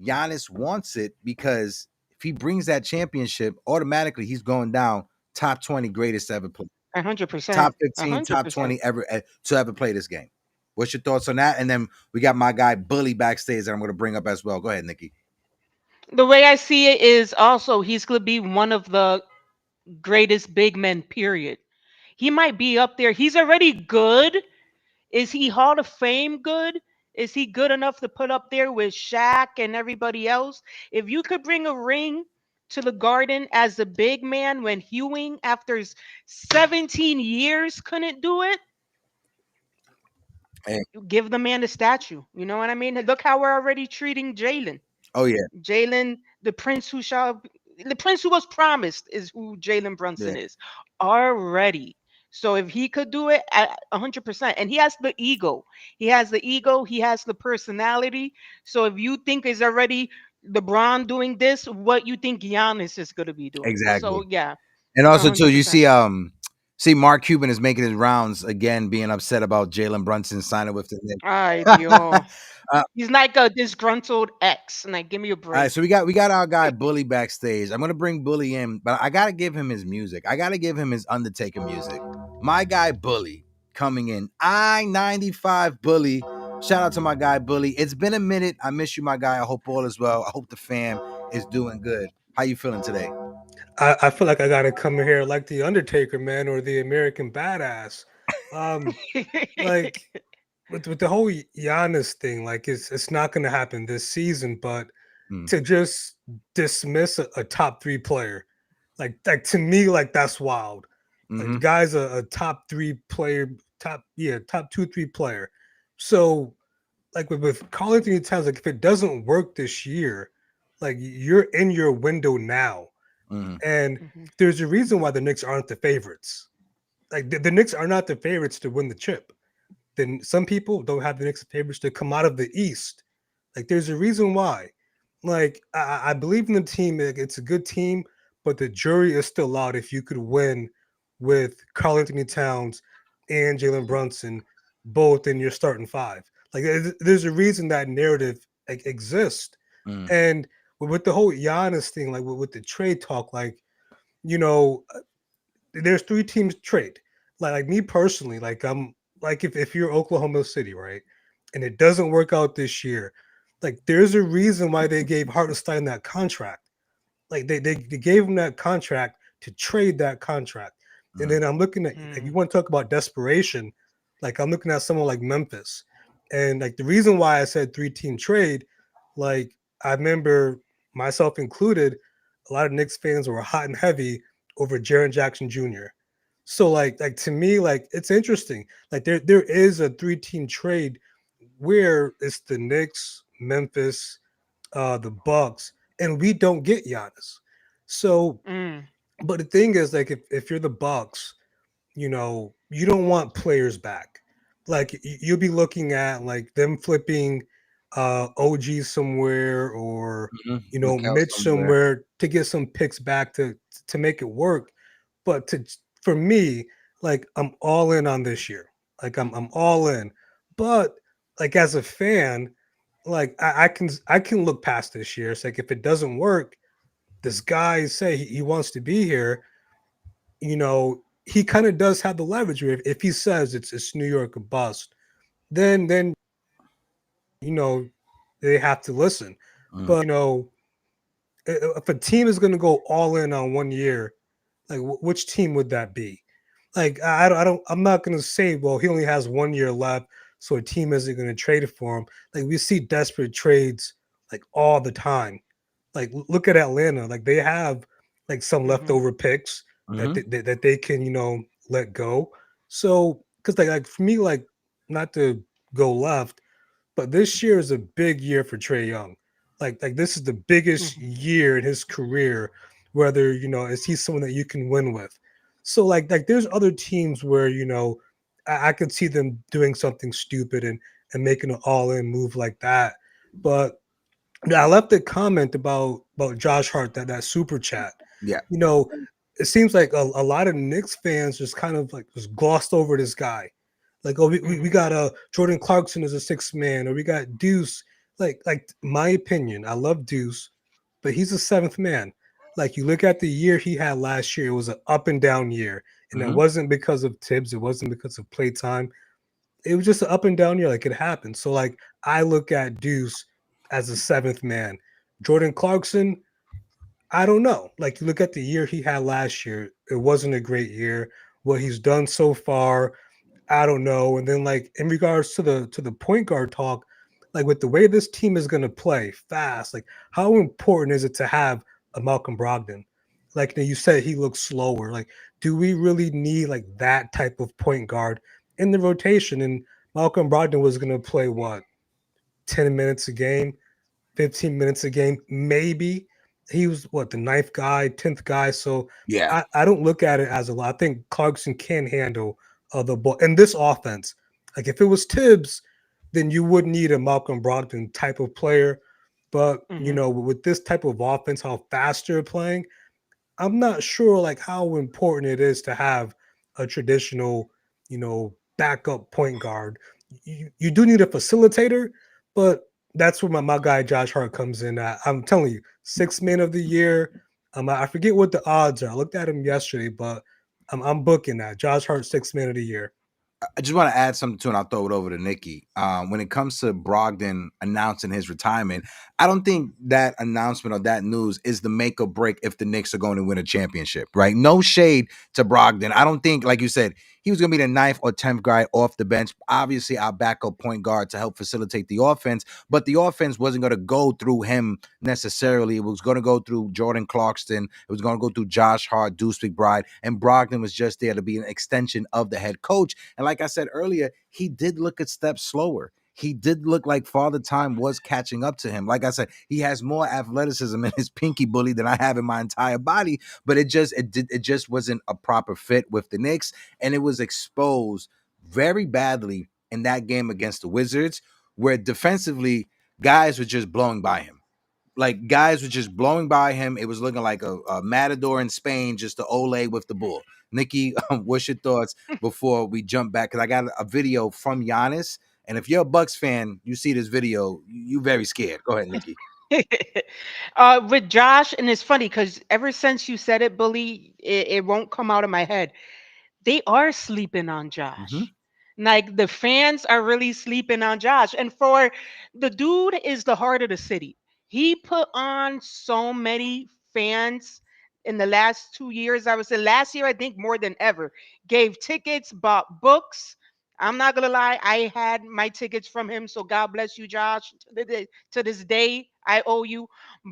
Giannis wants it because if he brings that championship, automatically he's going down top 20 greatest ever play, 100%. top 15, top 100%. 20 ever to ever play this game. What's your thoughts on that? And then we got my guy Bully backstage that I'm going to bring up as well. Go ahead, Nikki. The way I see it is also he's going to be one of the greatest big men, period. He might be up there. He's already good. Is he Hall of Fame good? Is he good enough to put up there with Shaq and everybody else? If you could bring a ring to the Garden as a big man when Ewing, after 17 years, couldn't do it, Hey. you give the man a statue. You know what I mean? Look how we're already treating Jalen. Oh yeah, Jalen, the prince who was promised is who Jalen yeah, Brunson is already. So if he could do it at 100%, and he has the ego, he has the personality. So if you think is already LeBron doing this, what you think Giannis is going to be doing? So exactly. yeah, And also too, you 100%. see Mark Cuban is making his rounds again, being upset about Jalen Brunson signing with the Ay, Knicks. Dios. He's like a disgruntled ex. Like, give me a All right, break. so we got our guy Bully backstage. I'm gonna bring Bully in, but I gotta give him his music. I gotta give him his Undertaker music. My guy Bully coming in. I-95 Bully. Shout out to my guy Bully. It's been a minute. I miss you, my guy. I hope all is well. I hope the fam is doing good. How you feeling today? I feel like I gotta come in here like the Undertaker, man, or the American Badass. Um, like with the whole Giannis thing, like it's not gonna happen this season, but Mm, to just dismiss a top three player, like to me, like that's wild. Like the mm-hmm, guy's a top three player, top 2, 3 player. So like with Carl Anthony Towns, like if it doesn't work this year, like you're in your window now. mm-hmm, And Mhm. there's a reason why the Knicks aren't the favorites. Like the Knicks are not the favorites to win the chip. Then some people don't have the Knicks favorites to come out of the East. Like there's a reason why. Like I believe in the team. Like, it's a good team, but the jury is still out if you could win with Karl Anthony Towns and Jalen Brunson both in your starting five. Like there's a reason that narrative exists. mm, And with the whole Giannis thing, like with the trade talk, like you know, there's 3 teams trade. Like me personally, like I'm like if you're Oklahoma City, right, and it doesn't work out this year, like there's a reason why they gave Hartenstein that contract. Like they gave him that contract to trade that contract. And mm, then I'm looking at like you Mm. want to talk about desperation, like I'm looking at someone like Memphis. And like the reason why I said 3-team trade, like I remember myself included, a lot of Knicks fans were hot and heavy over Jaren Jackson Jr. So like to me, like it's interesting. Like there is a 3-team trade where it's the Knicks, Memphis, the Bucks, and we don't get Giannis. So, Mm. but the thing is, like, if you're the Bucks, you don't want players back. Like, you'll be looking at like them flipping OG somewhere or mm-hmm. Mikhail Mitch somewhere. somewhere to get some picks back to make it work. But for me, like I'm all in on this year. Like I'm all in. But like as a fan, like I can look past this year. It's like if it doesn't work, this guy say he wants to be here, he kind of does have the leverage where if he says it's New York a bust, then you know they have to listen. Mm, But if a team is going to go all in on 1 year, like which team would that be? Like I'm not going to say, well, he only has 1 year left, so a team isn't going to trade it for him. Like we see desperate trades like all the time. Like look at Atlanta, like they have like some Mhm. leftover picks that mm-hmm. that they can let go. So because like for me, like not to go left, But this year is a big year for Trae Young. Like this is the biggest year in his career. Whether is he someone that you can win with? So like there's other teams where I could see them doing something stupid and making an all-in move like that. But I left a comment about Josh Hart, that super chat. Yeah. It seems like a lot of Knicks fans just kind of like just glossed over this guy. Like, oh, we got Jordan Clarkson as a sixth man, or we got Deuce. Like my opinion, I love Deuce, but he's a seventh man. Like, you look at the year he had last year, it was an up and down year. And it wasn't because of Tibbs, it wasn't because of play time. It was just an up and down year, like it happened. So like I look at Deuce as a seventh man. Jordan Clarkson, I don't know. Like, you look at the year he had last year, it wasn't a great year. What he's done so far, I don't know. And then like in regards to the point guard talk, like with the way this team is gonna play fast, like how important is it to have a Malcolm Brogdon? Like you said, he looks slower. Like, do we really need like that type of point guard in the rotation? And Malcolm Brogdon was gonna play what, 10 minutes a game, 15 minutes a game, maybe. He was what, the ninth guy, 10th guy. So Yeah. I don't look at it as a lot. I think Clarkson can handle the ball. And this offense, like if it was Tibbs, then you would need a Malcolm Brogdon type of player. But with this type of offense, how fast you're playing, I'm not sure like how important it is to have a traditional, backup point guard. You do need a facilitator, but that's where my guy Josh Hart comes in. I'm telling you, sixth man of the year. I forget what the odds are. I looked at him yesterday, but I'm booking that. Josh Hart, sixth man of the year. I just want to add something to, and I'll throw it over to Nikki. When it comes to Brogdon announcing his retirement, I don't think that announcement or that news is the make or break if the Knicks are going to win a championship, right? No shade to Brogdon. I don't think, like you said, he was going to be the 9th or 10th guy off the bench. Obviously, our backup point guard to help facilitate the offense, but the offense wasn't going to go through him necessarily. It was going to go through Jordan Clarkson. It was going to go through Josh Hart, Deuce McBride, and Brogdon was just there to be an extension of the head coach. And like I said earlier, he did look a step slower. He did look like Father Time was catching up to him. Like I said, he has more athleticism in his pinky bully than I have in my entire body, but it just wasn't a proper fit with the Knicks, and it was exposed very badly in that game against the Wizards, where defensively guys were just blowing by him. Like, guys were just blowing by him. It was looking like a matador in Spain, just the Ole with the bull. Nikki, what's your thoughts before we jump back? Because I got a video from Giannis, and if you're a Bucks fan, you see this video, you very scared. Go ahead, Nikki. With Josh, and it's funny because ever since you said it, Bully, it won't come out of my head. They are sleeping on Josh. Like, the fans are really sleeping on Josh. And for the dude is the heart of the city. He put on so many fans in the last 2 years. I would say last year, I think more than ever. Gave tickets, bought books. I'm not gonna lie, I had my tickets from him. So God bless you, Josh. To this day, I owe you.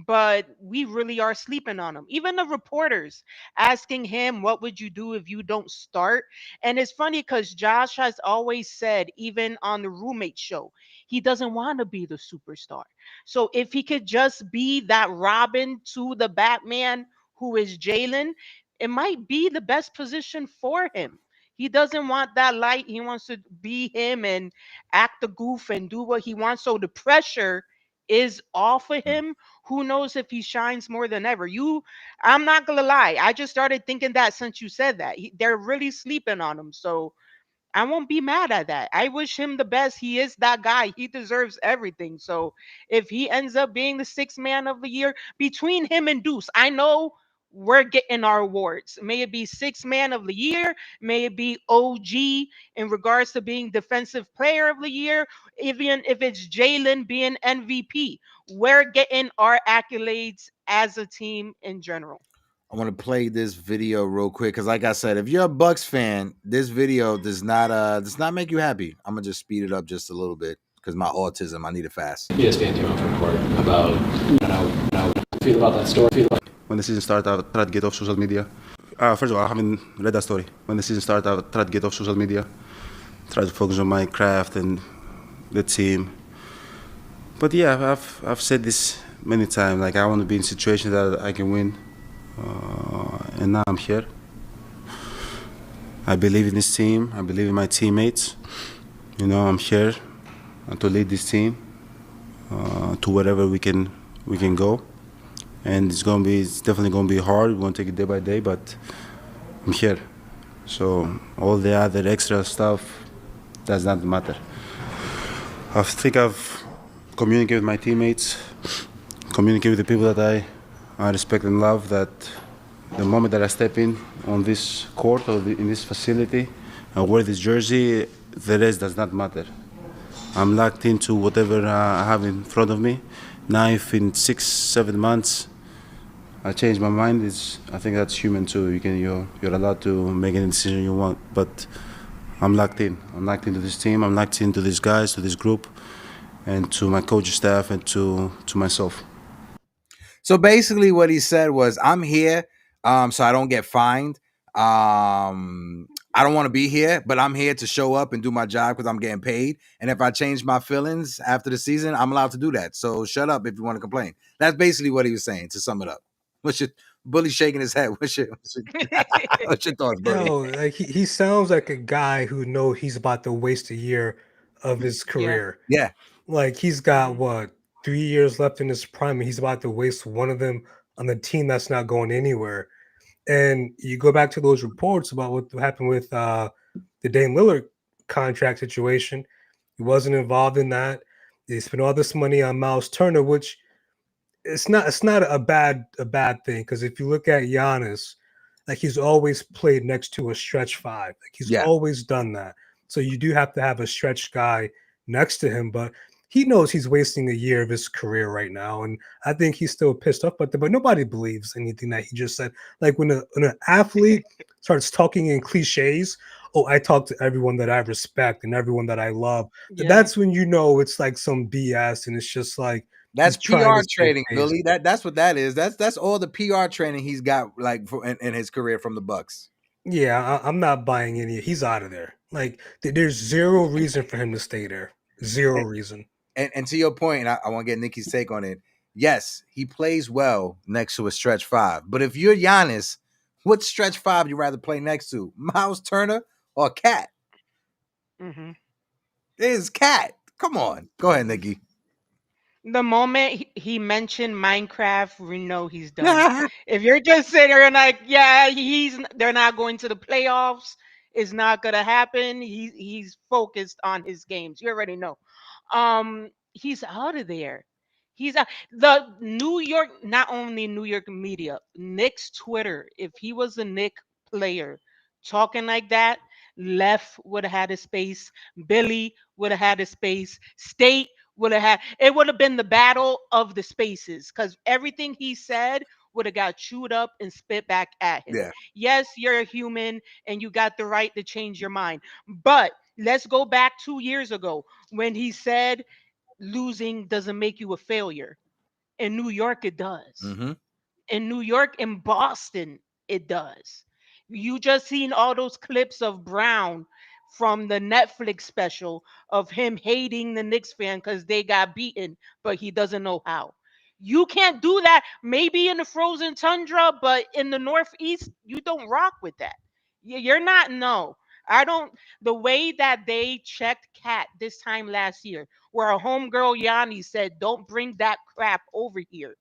But we really are sleeping on him. Even the reporters asking him, "What would you do if you don't start?" And it's funny because Josh has always said, even on the roommate show, he doesn't want to be the superstar. So if he could just be that Robin to the Batman who is Jalen, it might be the best position for him. He doesn't want that light. He wants to be him and act the goof and do what he wants. So the pressure is off of him. Who knows if he shines more than ever? I'm not gonna lie. I just started thinking that since you said that. They're really sleeping on him. So I won't be mad at that. I wish him the best. He is that guy. He deserves everything. So if he ends up being the sixth man of the year, between him and Deuce, I know we're getting our awards. May it be sixth man of the year, may it be OG in regards to being defensive player of the year, even if it's Jalen being MVP. We're getting our accolades as a team in general. I want to play this video real quick because, like I said, if you're a Bucks fan, this video does not make you happy. I'm gonna just speed it up just a little bit because my autism, I need it fast. ESPN came out for a report about how you feel about that story. When the season started, I tried to get off social media. First of all, I haven't read that story. When the season started, I tried to get off social media, try to focus on my craft and the team. But yeah, I've said this many times. Like I want to be in situations that I can win, and now I'm here. I believe in this team. I believe in my teammates. You know, I'm here to lead this team to wherever we can go. And it's definitely gonna be hard. We're gonna take it day by day, but I'm here. So all the other extra stuff does not matter. I think I've communicated with my teammates, communicated with the people that I respect and love, that the moment that I step in on this court or in this facility and wear this jersey, the rest does not matter. I'm locked into whatever I have in front of me. Now, if in 6-7 months I change my mind, I think that's human too. You're allowed to make any decision you want, but I'm locked in. I'm locked into this team. I'm locked into these guys, to this group, and to my coaching staff, and to myself. So basically, what he said was, "I'm here, so I don't get fined. I don't want to be here, but I'm here to show up and do my job because I'm getting paid. And if I change my feelings after the season, I'm allowed to do that. So shut up if you want to complain." That's basically what he was saying. To sum it up, what's your Bully shaking his head? What's your thoughts, Bully? Yo, like he sounds like a guy who knows he's about to waste a year of his Yeah. career. Yeah, Like he's got what 3 years left in his prime, and he's about to waste one of them on the team that's not going anywhere. And you go back to those reports about what happened with the Dame Lillard contract situation. He wasn't involved in that. They spent all this money on Miles Turner, which it's not a bad thing, because if you look at Giannis, like he's always played next to a stretch five. Like he's yeah. always done that. So you do have to have a stretch guy next to him, but he knows he's wasting a year of his career right now, and I think he's still pissed off. But nobody believes anything that he just said. Like when an athlete starts talking in cliches, oh, I talk to everyone that I respect and everyone that I love. Yeah. That's when you know it's like some BS, and it's just like That's he's trying PR to save training, face. Billy. That's what that is. That's all the PR training he's got, like in his career from the Bucks. Yeah, I'm not buying any. He's out of there. Like there's zero reason for him to stay there. Zero reason. And to your point, and I want to get Nikki's take on it. Yes, he plays well next to a stretch five. But if you're Giannis, what stretch five you rather play next to? Miles Turner or Cat? Mm-hmm. It is Cat. Come on. Go ahead, Nikki. The moment he mentioned Minecraft, we know he's done. If you're just sitting there and like, yeah, they're not going to the playoffs, it's not gonna happen. He's focused on his games. You already know. He's out of there. He's out. The New York, not only New York media, Knicks Twitter. If he was a Knick player talking like that, Left would have had a space. Billy would have had a space. State would have had, it would have been the battle of the spaces, because everything he said would have got chewed up and spit back at him. Yeah. Yes, you're a human and you got the right to change your mind. But let's go back 2 years ago when he said losing doesn't make you a failure. In New York, it does. Mm-hmm. In New York, in Boston, it does. You just seen all those clips of Brown from the Netflix special of him hating the Knicks fan because they got beaten, but he doesn't know how. You can't do that. Maybe in the frozen tundra, but in the Northeast, you don't rock with that. You're not. No, I don't. The way that they checked Cat this time last year, where a homegirl Yanni said, "Don't bring that crap over here."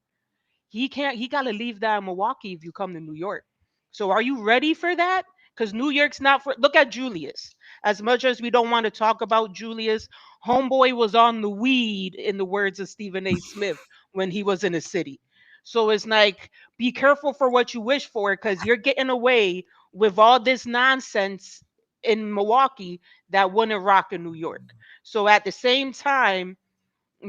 He got to leave that in Milwaukee if you come to New York. So are you ready for that? Because New York's not for, look at Julius. As much as we don't want to talk about Julius, homeboy was on the weed, in the words of Stephen A. Smith, when he was in the city. So it's like, be careful for what you wish for, because you're getting away with all this nonsense in Milwaukee that wouldn't rock in New York. So at the same time,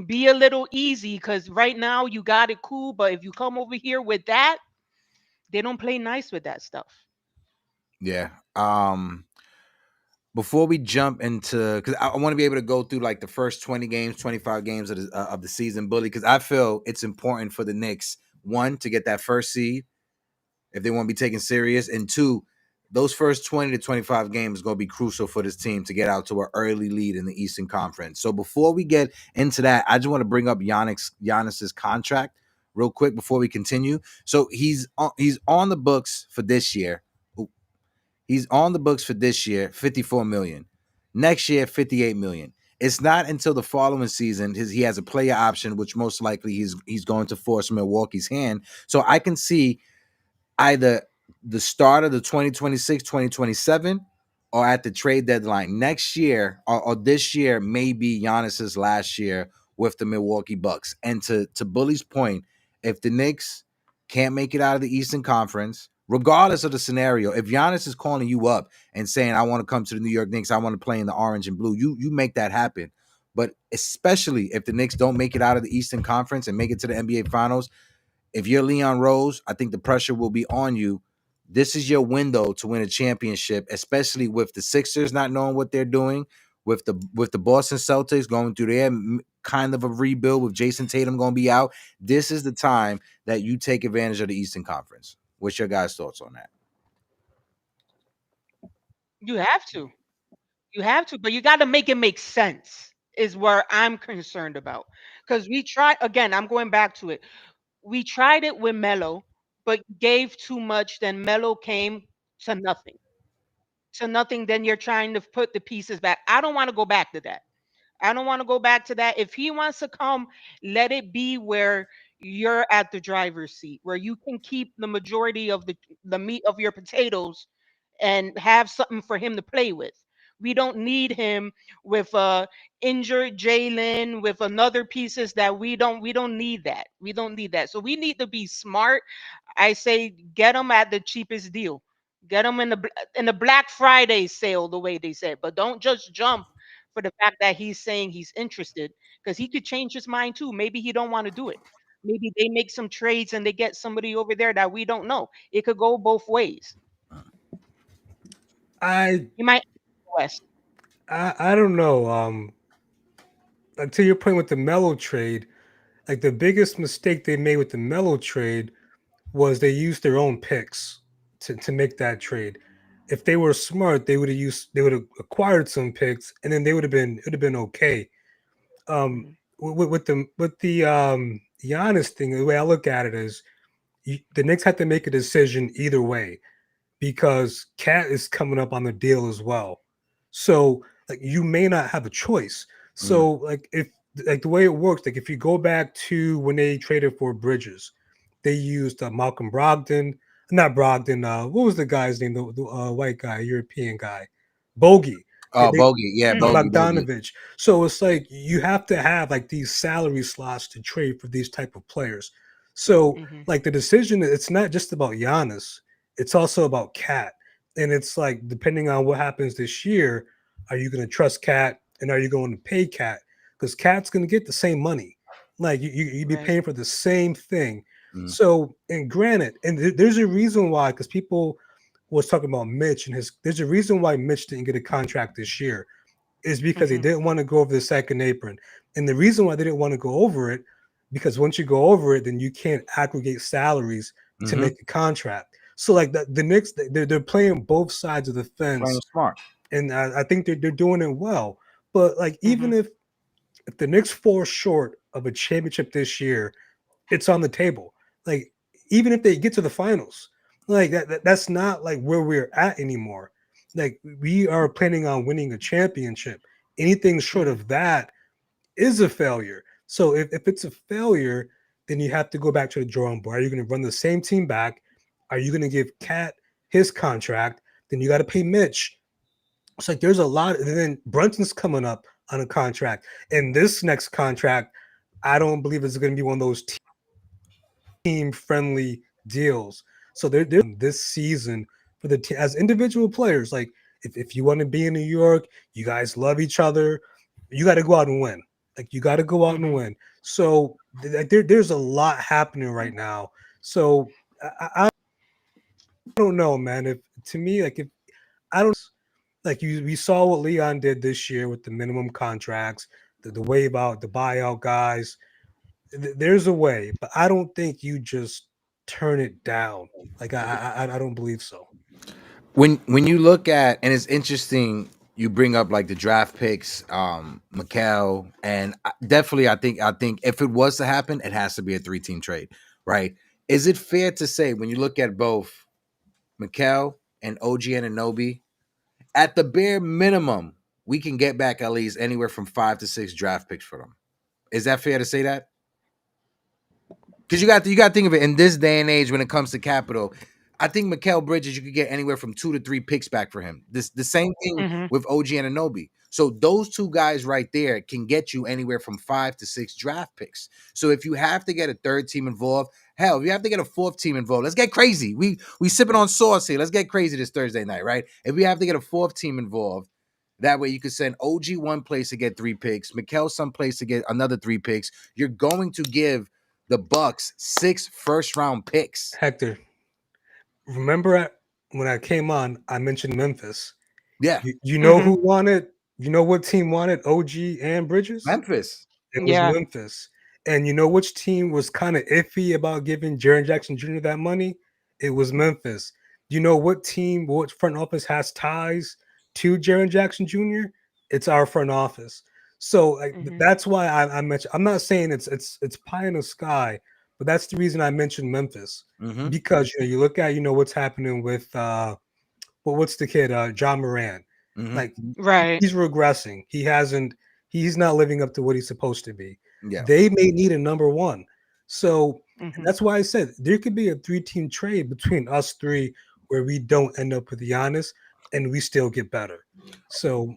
be a little easy, because right now you got it cool, but if you come over here with that, they don't play nice with that stuff. Yeah. Before we jump into, because I want to be able to go through like the first 20 games, 25 games of the season, Bully, because I feel it's important for the Knicks, one, to get that first seed if they want to be taken serious, and two, those first 20 to 25 games going to be crucial for this team to get out to an early lead in the Eastern Conference. So before we get into that, I just want to bring up Giannis's contract real quick before we continue. So he's on the books for this year. He's on the books for this year, $54 million. Next year, $58 million. It's not until the following season he has a player option, which most likely he's going to force Milwaukee's hand. So I can see either the start of the 2026-2027 or at the trade deadline next year or this year may be Giannis's last year with the Milwaukee Bucks. And to Bully's point, if the Knicks can't make it out of the Eastern Conference, regardless of the scenario, if Giannis is calling you up and saying, I want to come to the New York Knicks, I want to play in the orange and blue, you make that happen. But especially if the Knicks don't make it out of the Eastern Conference and make it to the NBA Finals, if you're Leon Rose, I think the pressure will be on you. This is your window to win a championship, especially with the Sixers not knowing what they're doing, with the Boston Celtics going through their kind of a rebuild with Jason Tatum going to be out. This is the time that you take advantage of the Eastern Conference. What's your guys' thoughts on that? You have to. You have to, but you got to make it make sense, is where I'm concerned about. Because we tried, again, I'm going back to it. We tried it with Melo, but gave too much. Then Melo came to nothing. To nothing. Then you're trying to put the pieces back. I don't want to go back to that. I don't want to go back to that. If he wants to come, let it be where you're at the driver's seat, where you can keep the majority of the meat of your potatoes and have something for him to play with. We don't need him with injured Jalen, with another pieces that we don't need that. We don't need that. So we need to be smart. I say get him at the cheapest deal. Get him in the Black Friday sale, the way they said. But don't just jump for the fact that he's saying he's interested, because he could change his mind too. Maybe he don't want to do it. Maybe they make some trades and they get somebody over there that we don't know. It could go both ways. I You might West. I don't know. Like to your point with the Melo trade, like the biggest mistake they made with the Melo trade was they used their own picks to make that trade. If they were smart, they would have acquired some picks, and then it would have been okay. Mhm. With the Giannis thing, the way I look at it is the Knicks have to make a decision either way because Cat is coming up on the deal as well. So like you may not have a choice. So like if like the way it works, like if you go back to when they traded for Bridges, they used Malcolm Brogdon, not Brogdon. What was the guy's name? The white guy, European guy, Bogey. Oh, Bogey. Yeah, Mhm. Bogey. Bogdanovich. So it's like you have to have like these salary slots to trade for these type of players. So Mhm. like the decision, it's not just about Giannis, it's also about Cat. And it's like depending on what happens this year, are you going to trust Cat and are you going to pay Cat? Because Cat's going to get the same money. Like you'd be Right. paying for the same thing. Mhm. So and granted, and there's a reason why, because people was talking about Mitch and his. There's a reason why Mitch didn't get a contract this year is because they Mhm. didn't want to go over the second apron. And the reason why they didn't want to go over it, because once you go over it, then you can't aggregate salaries to Mhm. make a contract. So like the Knicks, they're playing both sides of the Playing fence, smart. and I think they're doing it well. But like even Mhm. if the Knicks fall short of a championship this year, it's on the table. Like even if they get to the finals, like that's not like where we're at anymore. Like we are planning on winning a championship. Anything short Mhm. of that is a failure. So if it's a failure, then you have to go back to the drawing board. Are you going to run the same team back? Are you going to give Cat his contract? Then you got to pay Mitch. It's like there's a lot. And then Brunson's coming up on a contract. And this next contract, I don't believe it's going to be one of those team friendly deals. So they're this season for the team as individual players. Like if you want to be in New York, you guys love each other. You got to go out and win. Like you got to go out and Mhm. win. So there's a lot happening right now. So I don't know, man. If to me, like if I don't like we saw what Leon did this year with the minimum contracts, the wave out, the buyout guys. There's a way, but I don't think you just turn it down. Like I don't believe so. When you look at, and it's interesting, you bring up like the draft picks, Mikal, and definitely I think if it was to happen, it has to be a 3-team trade, right? Is it fair to say when you look at both Mikal and OG Anunoby, at the bare minimum, we can get back at least anywhere from 5 to 6 draft picks for them? Is that fair to say that? Because you got to think of it in this day and age when it comes to capital. I think Mikal Bridges, you could get anywhere from 2 to 3 picks back for him. The same thing Mm-hmm. with OG Anunoby. So those two guys right there can get you anywhere from 5 to 6 draft picks. So if you have to get a third team involved, hell, if you have to get a fourth team involved, let's get crazy. We sipping on sauce here. Let's get crazy this Thursday night, right? If we have to get a fourth team involved, that way you could send OG one place to get 3 picks, Mikal someplace to get another 3 picks. You're going to give the Bucks 6 first-round picks. Hector, remember when I came on, I mentioned Memphis. Yeah. You know who wanted? You know what team wanted OG and Bridges? Memphis. It was Memphis. And you know which team was kind of iffy about giving Jaren Jackson Jr. that money? It was Memphis. You know what front office has ties to Jaren Jackson Jr.? It's our front office. So that's why I mentioned. I'm not saying it's pie in the sky, but that's the reason I mentioned Memphis because you look at what's happening with what's the kid John Moran, like he's regressing. He's not living up to what he's supposed to be. Yeah. They may need a number one. So that's why I said there could be a 3-team trade between us 3 where we don't end up with Giannis and we still get better. So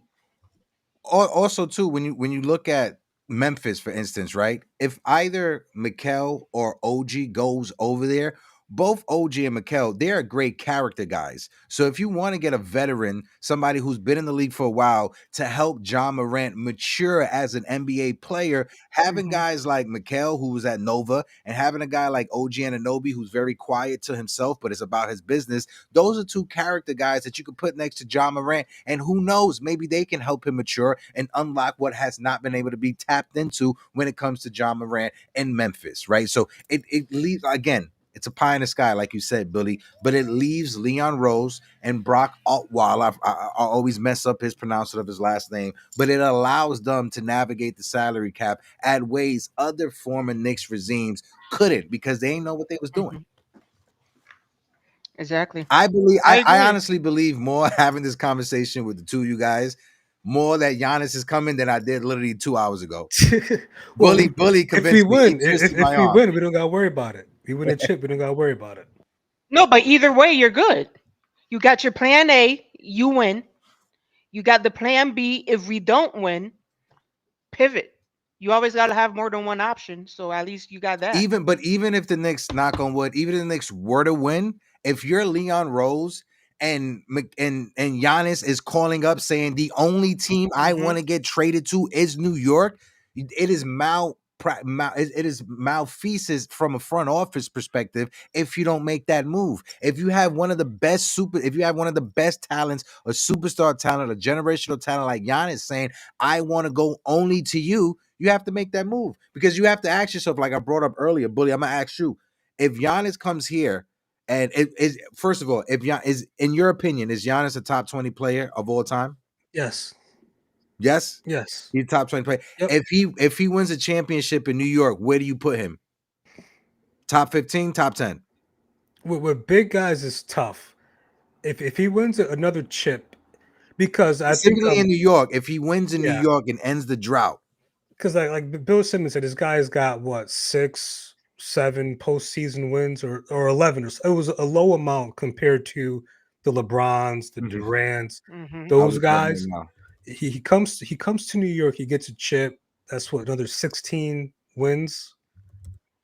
also too, when you look at Memphis, for instance, right? If either Mikal or OG goes over there, both OG and Mikal, they're great character guys. So if you want to get a veteran, somebody who's been in the league for a while to help John Morant mature as an NBA player, having guys like Mikal, who was at Nova, and having a guy like OG Anunoby, who's very quiet to himself, but it's about his business. Those are 2 character guys that you could put next to John Morant, and who knows, maybe they can help him mature and unlock what has not been able to be tapped into when it comes to John Morant in Memphis, right? So it leaves, again, it's a pie in the sky, like you said, Billy, but it leaves Leon Rose and Brock Altweiler. I always mess up his pronouncement of his last name, but it allows them to navigate the salary cap at ways other former Knicks regimes couldn't because they didn't know what they was doing. Exactly. I honestly believe more having this conversation with the 2 of you guys, more that Giannis is coming than I did literally 2 hours ago. well, Bully convinced if we win, me. if we win, we don't got to worry about it. We win a chip, we don't got to worry about it. No, but either way, you're good. You got your plan A, you win. You got the plan B. If we don't win, pivot. You always got to have more than one option. So at least you got that. Even if the Knicks, knock on wood, even if the Knicks were to win, if you're Leon Rose and Giannis is calling up saying the only team I want to get traded to is New York, it is malfeasance from a front office perspective if you don't make that move. If you have one of the best talents, a superstar talent, a generational talent like Giannis saying, I want to go only to you, you have to make that move because you have to ask yourself, like I brought up earlier, Bully, I'm gonna ask you, if Giannis comes here and it is, first of all, in your opinion, is Giannis a top 20 player of all time? Yes. Yes? Yes. He's a top 20 player. Yep. If he wins a championship in New York, where do you put him? Top 15, top 10? With big guys is tough. If he wins another chip, because I think specifically in New York, if he wins in New York and ends the drought. Because like Bill Simmons said, this guy's got what 6, 7 postseason wins or 11 or so. It was a low amount compared to the LeBrons, the Durants, those guys. He comes to New York, he gets a chip. That's what, another 16 wins.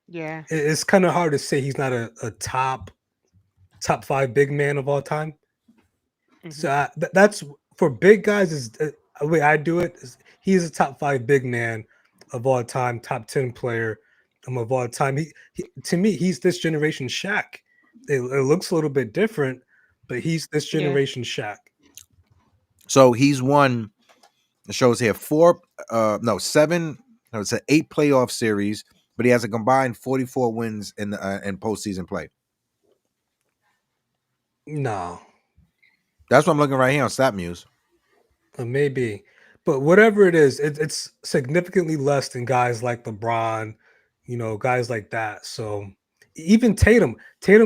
Yeah, it's kind of hard to say he's not a top 5 big man of all time. So that's for big guys. Is the way I do it. He's a top 5 big man of all time, top 10 player of all time. He to me, he's this generation Shaq. It looks a little bit different, but he's this generation Shaq. So he's won. It shows here 7. No, it's an 8 playoff series, but he has a combined 44 wins in postseason play. No. That's what I'm looking right here on StatMuse. Maybe, but whatever it is, it's significantly less than guys like LeBron, guys like that. So even Tatum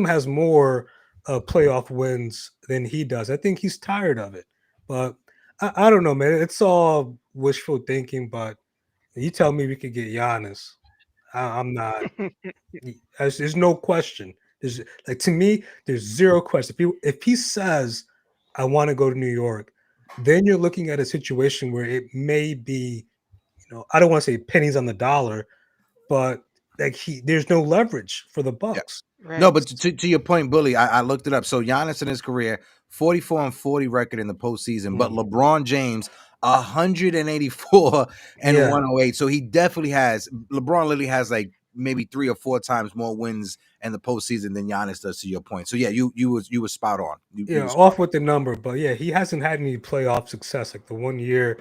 has more playoff wins than he does. I think he's tired of it, but I don't know, man. It's all wishful thinking. But you tell me we could get Giannis. I'm not. There's no question. There's like to me, there's zero question. If he says, "I want to go to New York," then you're looking at a situation where it may be, I don't want to say pennies on the dollar, but like there's no leverage for the Yeah. Bucks. No, Right. but to your point, Bully, I looked it up. So Giannis in his career, 44-40 record in the postseason, but LeBron James, 184 and Yeah. 108. So he definitely has. LeBron literally has like maybe 3 or 4 times more wins in the postseason than Giannis does. To your point, so yeah, you were spot on. You Yeah, were spot off with the number, but yeah, he hasn't had any playoff success. Like the one year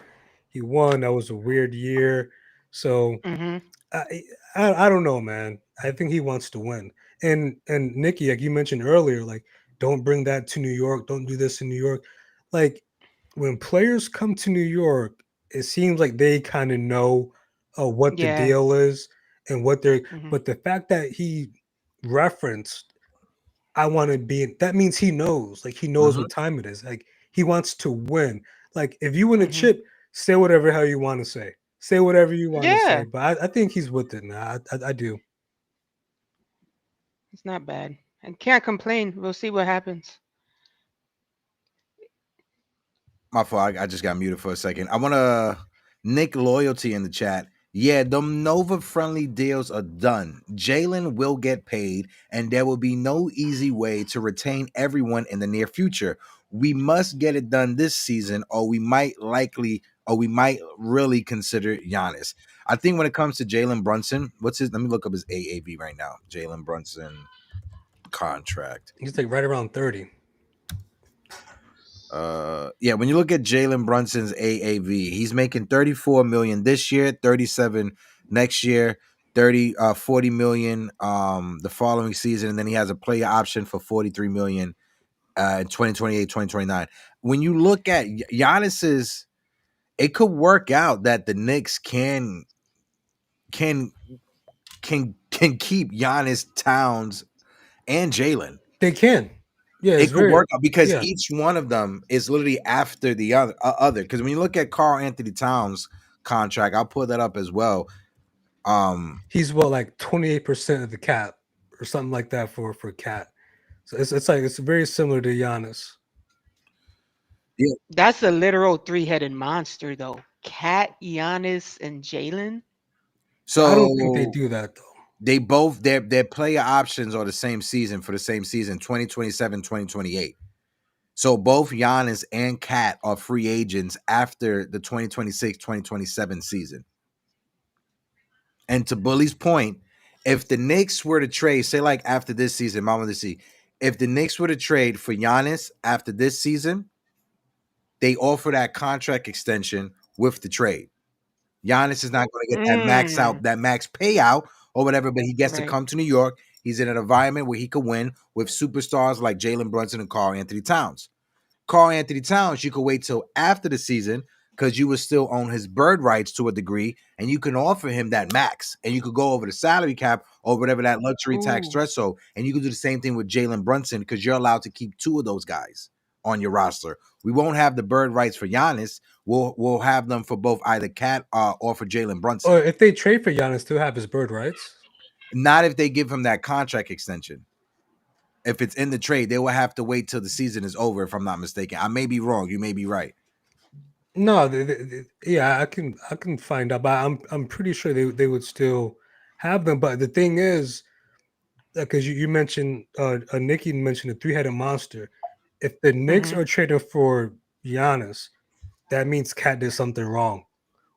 he won, that was a weird year. So Mm-hmm. I don't know, man. I think he wants to win. And Nikki, like you mentioned earlier, like don't bring that to New York. Don't do this in New York. Like when players come to New York, it seems like they kind of know what the Yeah. deal is and what they're. Mm-hmm. But the fact that he referenced, I want to be in, that means he knows. Like he knows on. what time it is. Like he wants to win. Like if you win a Mm-hmm. chip, say whatever hell you want to say. Say whatever you want to say. Yeah. But I think he's with it now. I do. It's not bad. And can't complain. We'll see what happens. My fault. I just got muted for a second. I want to Nick Loyalty in the chat. Yeah, the Nova friendly deals are done. Jalen will get paid, and there will be no easy way to retain everyone in the near future. We must get it done this season, or we might really consider Giannis. I think when it comes to Jalen Brunson, what's his? Let me look up his AAV right now. Jalen Brunson contract. He's like right around 30. Yeah, when you look at Jalen Brunson's AAV, he's making 34 million this year, 37 next year, 40 million the following season, and then he has a player option for 43 million in 2028, 2029. When you look at Giannis's, it could work out that the Knicks can keep Giannis, Towns, and Jalen. They can. Yeah, it's It could very work out because yeah. each one of them is literally after the other. Because when you look at Karl Anthony Towns' contract, I'll pull that up as well. He's like 28% of the cap or something like that for Cat. So it's like it's very similar to Giannis. Yeah. That's a literal three-headed monster, though. Cat, Giannis, and Jalen. I don't think they So do that though. they both their player options are the same season for the same season, 2027, 2028. So both Giannis and Cat are free agents after the 2026, 2027 season. And to Bully's point, if the Knicks were to trade, say like after this season, I want to see, if the Knicks were to trade for Giannis after this season, they offer that contract extension with the trade. Giannis is not going to get that max payout or whatever, but he gets to Right. come to New York. He's in an environment where he could win with superstars like Jalen Brunson and Karl Anthony Towns. Karl Anthony Towns, you could wait till after the season because you would still own his bird rights to a degree, and you can offer him that max, and you could go over the salary cap or whatever that luxury tax Ooh. threshold, and you can do the same thing with Jalen Brunson because you're allowed to keep 2 of those guys on your roster. We won't have the bird rights for Giannis. We'll have them for both either Cat or for Jalen Brunson. Or if they trade for Giannis, to have his bird rights. Not if they give him that contract extension. If it's in the trade, they will have to wait till the season is over, if I'm not mistaken. I may be wrong. You may be right. No, yeah, I can find out, but I'm pretty sure they would still have them. But the thing is, because you mentioned Nikki mentioned a three-headed monster. If the Knicks Mm-hmm. are trading for Giannis, that means Cat did something wrong,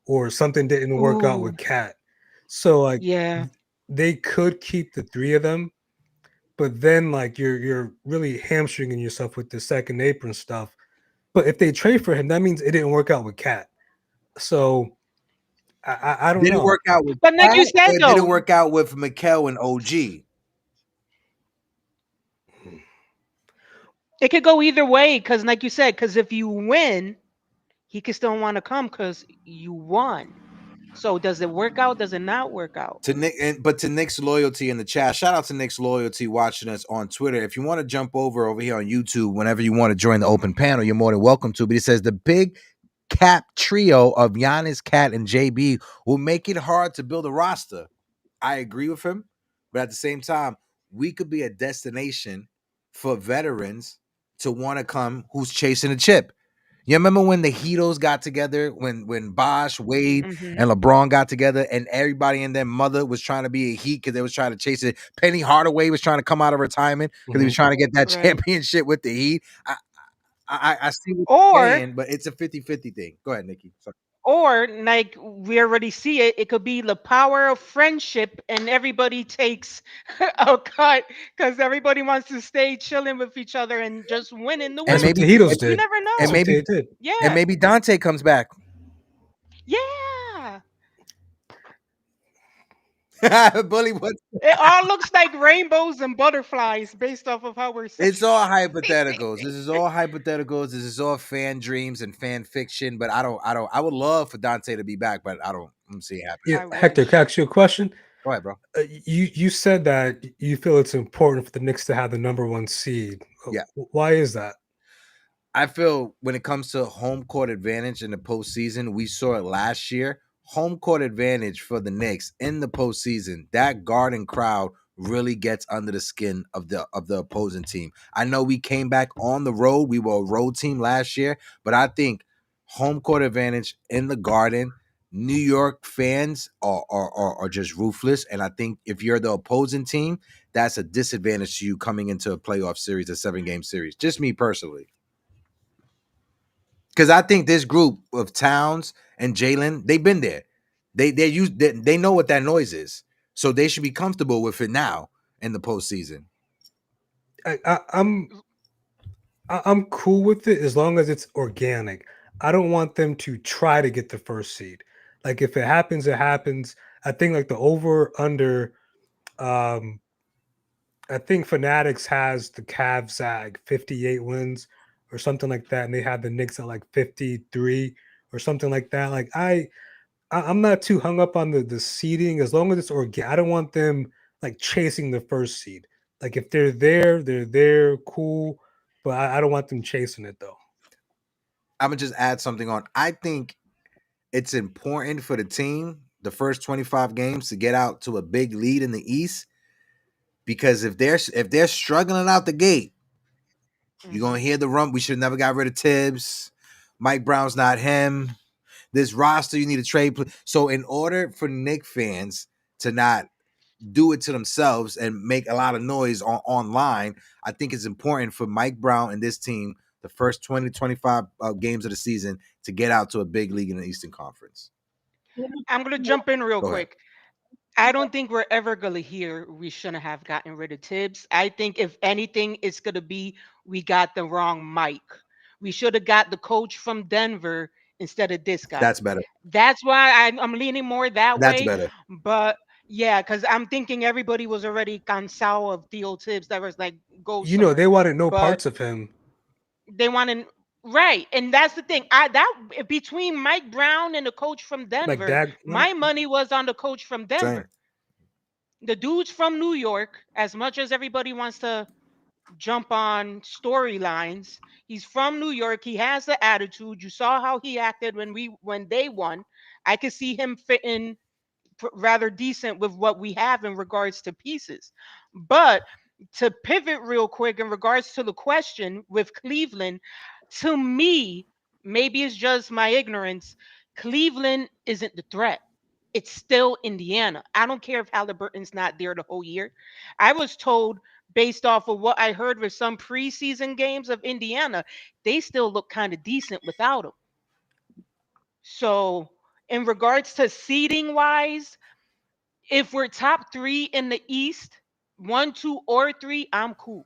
or something didn't work out Ooh. with Cat. So like Yeah. they could keep the 3 of them, but then like you're really hamstringing yourself with the second apron stuff. But if they trade for him, that means it didn't work out with Cat. So I don't Did it know. work out with But like you Cat, said, or did it though, work out with Mikal and OG? It could go either way because, like you said, because if you win, he could still want to come because you won. So does it work out? Does it not work out? To Nick, but to Nick's loyalty in the chat, shout out to Nick's loyalty watching us on Twitter. If you want to jump over here on YouTube, whenever you want to join the open panel, you're more than welcome to. But he says the big cap trio of Giannis, Cat, and JB will make it hard to build a roster. I agree with him, but at the same time, we could be a destination for veterans to want to come who's chasing a chip. You remember when the Heatos got together, when Bosh, Wade, Hmm. and LeBron got together, and everybody and their mother was trying to be a Heat because they was trying to chase it. Penny Hardaway was trying to come out of retirement because he was trying to get that Right. championship with the Heat. I see what you're Or saying, but it's a 50-50 thing. Go ahead, Nikki. Sorry. or like we already see it, it could be the power of friendship and everybody takes a cut because everybody wants to stay chilling with each other and just win in the And That's what West. the maybe Heatles You did. never and That's what know. maybe they did. and Yeah. maybe Dante comes back. Yeah. Bully, what? It all looks like rainbows and butterflies based off of how we're saying. It's all hypotheticals. This is all hypotheticals. This is all fan dreams and fan fiction. But I would love for Dante to be back, but I don't see it happening. Yeah, I Hector, can I wish. ask you a question? Go ahead, bro. You said that you feel it's important for the Knicks to have the number one seed. Yeah. Why is that? I feel when it comes to home court advantage in the postseason, we saw it last year. Home court advantage for the Knicks in the postseason, that Garden crowd really gets under the skin of the opposing team. I know we came back on the road. We were a road team last year, but I think home court advantage in the Garden, New York fans are just ruthless. And I think if you're the opposing team, that's a disadvantage to you coming into a playoff series, a 7-game series. Just me personally. Because I think this group of Towns and Jalen, they've been there. They know what that noise is, so they should be comfortable with it now in the postseason. I, I, I'm I'm cool with it as long as it's organic. I don't want them to try to get the first seed. Like if it happens, it happens. I think like the over under. Um, I think Fanatics has the Cavs at like 58 wins or something like that, and they have the Knicks at like 53 or something like that. Like I'm not too hung up on the seeding as long as it's organic. I don't want them like chasing the first seed. Like if they're there, cool. But I don't want them chasing it though. I'm gonna just add something on. I think it's important for the team the first 25 games to get out to a big lead in the East because if they're struggling out the gate, you're gonna Hmm. hear the rump. We should have never got rid of Tibbs. Mike Brown's not him. This roster, you need a trade. So in order for Knick fans to not do it to themselves and make a lot of noise online, I think it's important for Mike Brown and this team the first 20 25 games of the season to get out to a big league in the Eastern Conference. I'm gonna jump in real Go ahead. quick. I don't think we're ever gonna hear we shouldn't have gotten rid of Tibbs. I think if anything, it's gonna be we got the wrong Mike. We should have got the coach from Denver instead of this guy. That's better. That's why I'm leaning more that That's way. better. But yeah, because I'm thinking everybody was already cansado of Theo Tibbs. That was like, go You know, sir. they wanted no But parts of him. they wanted right, and that's the thing. I that between Mike Brown and the coach from Like Denver, that. my money was on the coach from Same. Denver. The dude's from New York. As much as everybody wants to jump on storylines, he's from New York. He has the attitude. You saw how he acted when they won. I could see him fitting rather decent with what we have in regards to pieces. But to pivot real quick in regards to the question with Cleveland, to me, maybe it's just my ignorance. Cleveland isn't the threat. It's still Indiana. I don't care if Halliburton's not there the whole year. I was told based off of what I heard with some preseason games of Indiana, they still look kind of decent without him. So, in regards to seeding wise, if we're top three in the East, one, two, or three, I'm cool.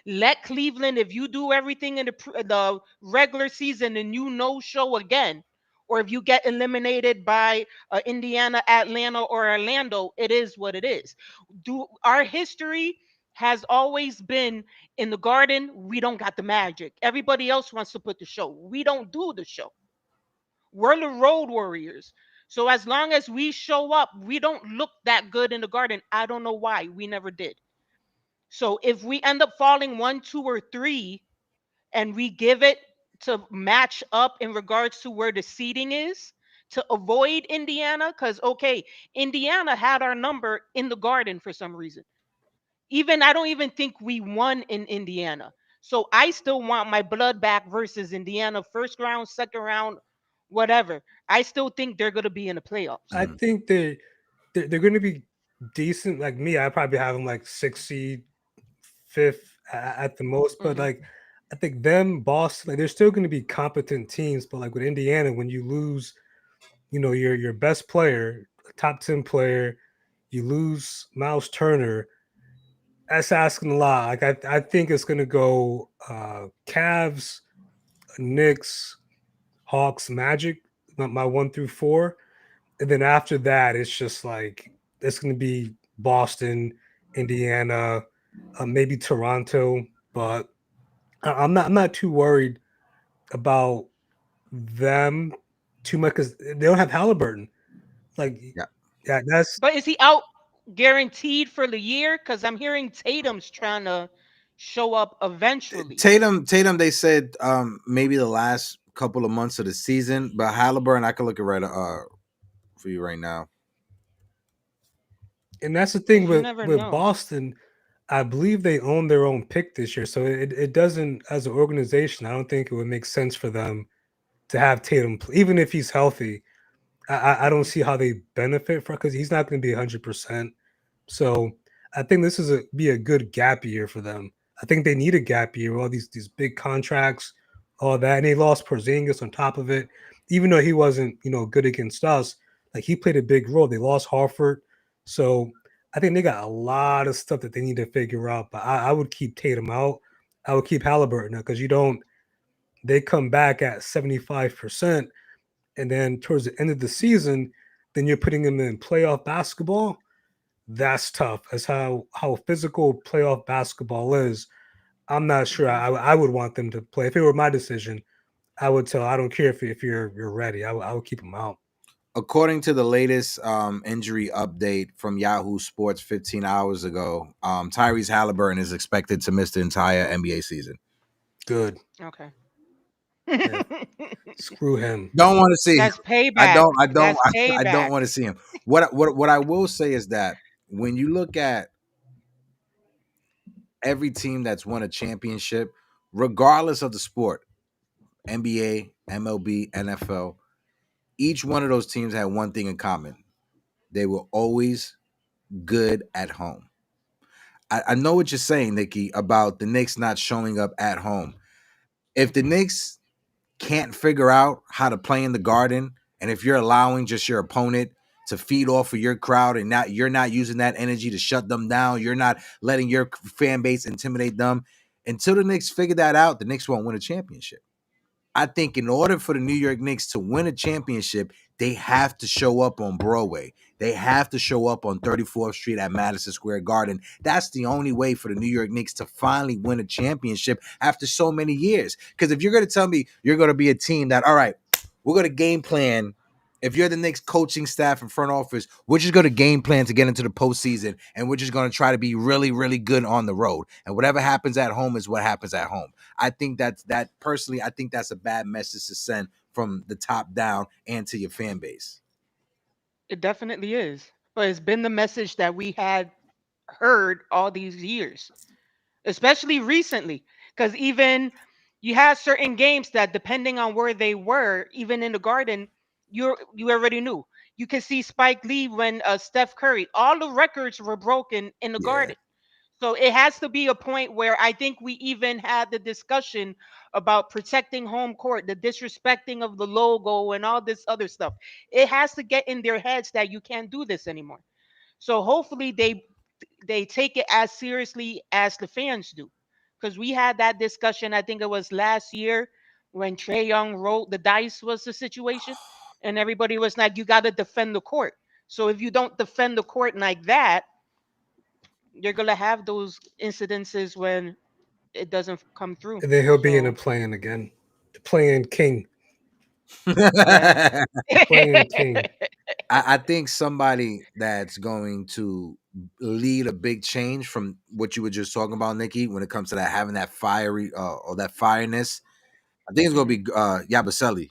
Let Cleveland, if you do everything in the regular season and you no show again, or if you get eliminated by Indiana, Atlanta, or Orlando, it is what it is. Do our history has always been in the Garden. We don't got the magic. Everybody else wants to put the show. We don't do the show. We're the road warriors. So as long as we show up, we don't look that good in the Garden. I don't know why. We never did. So if we end up falling 1, 2, or 3, and we give it to match up in regards to where the seating is to avoid Indiana, because okay, Indiana had our number in the Garden for some reason. Even I don't even think we won in Indiana. So I still want my blood back versus Indiana, first round, second round, whatever. I still think they're gonna be in the playoffs. I think they're going to be decent. Like me, I probably have them like 6 seed, fifth at the most. But Mhm. like, I think them, Boston, like they're still going to be competent teams. But like with Indiana, when you lose, your best player, top 10 player, you lose Miles Turner. That's asking a lot. Like I think it's going to go Cavs, Knicks, Hawks, Magic, my 1 through 4. And then after that, it's just like it's going to be Boston, Indiana, maybe Toronto. But I'm not too worried about them too much because they don't have Halliburton. Like, Yeah. yeah, that's But is he out guaranteed for the year? Because I'm hearing Tatum's trying to show up eventually. Tatum, they said maybe the last couple of months of the season, but Halliburton, I can look it right for you right now. and that's the thing Because you with never with know. Boston. I believe they own their own pick this year, so it doesn't as an organization. I don't think it would make sense for them to have Tatum, even if he's healthy. I don't see how they benefit from because he's not going to be 100%. So I think this is be a good gap year for them. I think they need a gap year, all these big contracts, all that, and they lost Porzingis on top of it. Even though he wasn't good against us, like he played a big role. They lost Harford, so I think they got a lot of stuff that they need to figure out. But I would keep Tatum out. I would keep Halliburton because you don't. They come back at 75%, and then towards the end of the season, then you're putting them in playoff basketball. That's tough. As how physical playoff basketball is. I'm not sure. Mhm. I would want them to play. If it were my decision, I would tell. I don't care if you're ready. I would keep them out. According to the latest injury update from Yahoo Sports 15 hours ago, Tyrese Halliburton is expected to miss the entire NBA season. Good. Okay. Yeah. Screw him. Don't want to see him. That's payback. That's I don't payback. want to see him. What I will say is that when you look at every team that's won a championship, regardless of the sport, NBA, MLB, NFL, each one of those teams had one thing in common. They were always good at home. I know what you're saying, Nikki, about the Knicks not showing up at home. If the Knicks can't figure out how to play in the Garden, and if you're allowing just your opponent to feed off of your crowd and you're not using that energy to shut them down, you're not letting your fan base intimidate them, until the Knicks figure that out, the Knicks won't win a championship. I think in order for the New York Knicks to win a championship, they have to show up on Broadway. They have to show up on 34th Street at Madison Square Garden. That's the only way for the New York Knicks to finally win a championship after so many years. Because if you're going to tell me you're going to be a team that, all right, we're going to game plan. If you're the Knicks coaching staff and front office, we're just going to game plan to get into the postseason, and we're just going to try to be really, really good on the road. And whatever happens at home is what happens at home. I think that personally, I think that's a bad message to send from the top down and to your fan base. It definitely is. But it's been the message that we had heard all these years, especially recently. Because even you had certain games that, depending on where they were, even in the Garden, you already knew. You could see Spike Lee when Steph Curry, all the records were broken in the Yeah. Garden. So it has to be a point where I think we even had the discussion about protecting home court, the disrespecting of the logo, and all this other stuff. It has to get in their heads that you can't do this anymore. So hopefully they take it as seriously as the fans do, because we had that discussion. I think it was last year when Trey Young rolled the dice was the situation, and everybody was like, "You got to defend the court." So if you don't defend the court like that, you're gonna have those incidences when it doesn't come through. And then he'll be in a So playing again. The playing king. yeah. Playing king. I think somebody that's going to lead a big change from what you were just talking about, Nikki, when it comes to that having that fiery or that fireness. I think it's going to be Yabusele.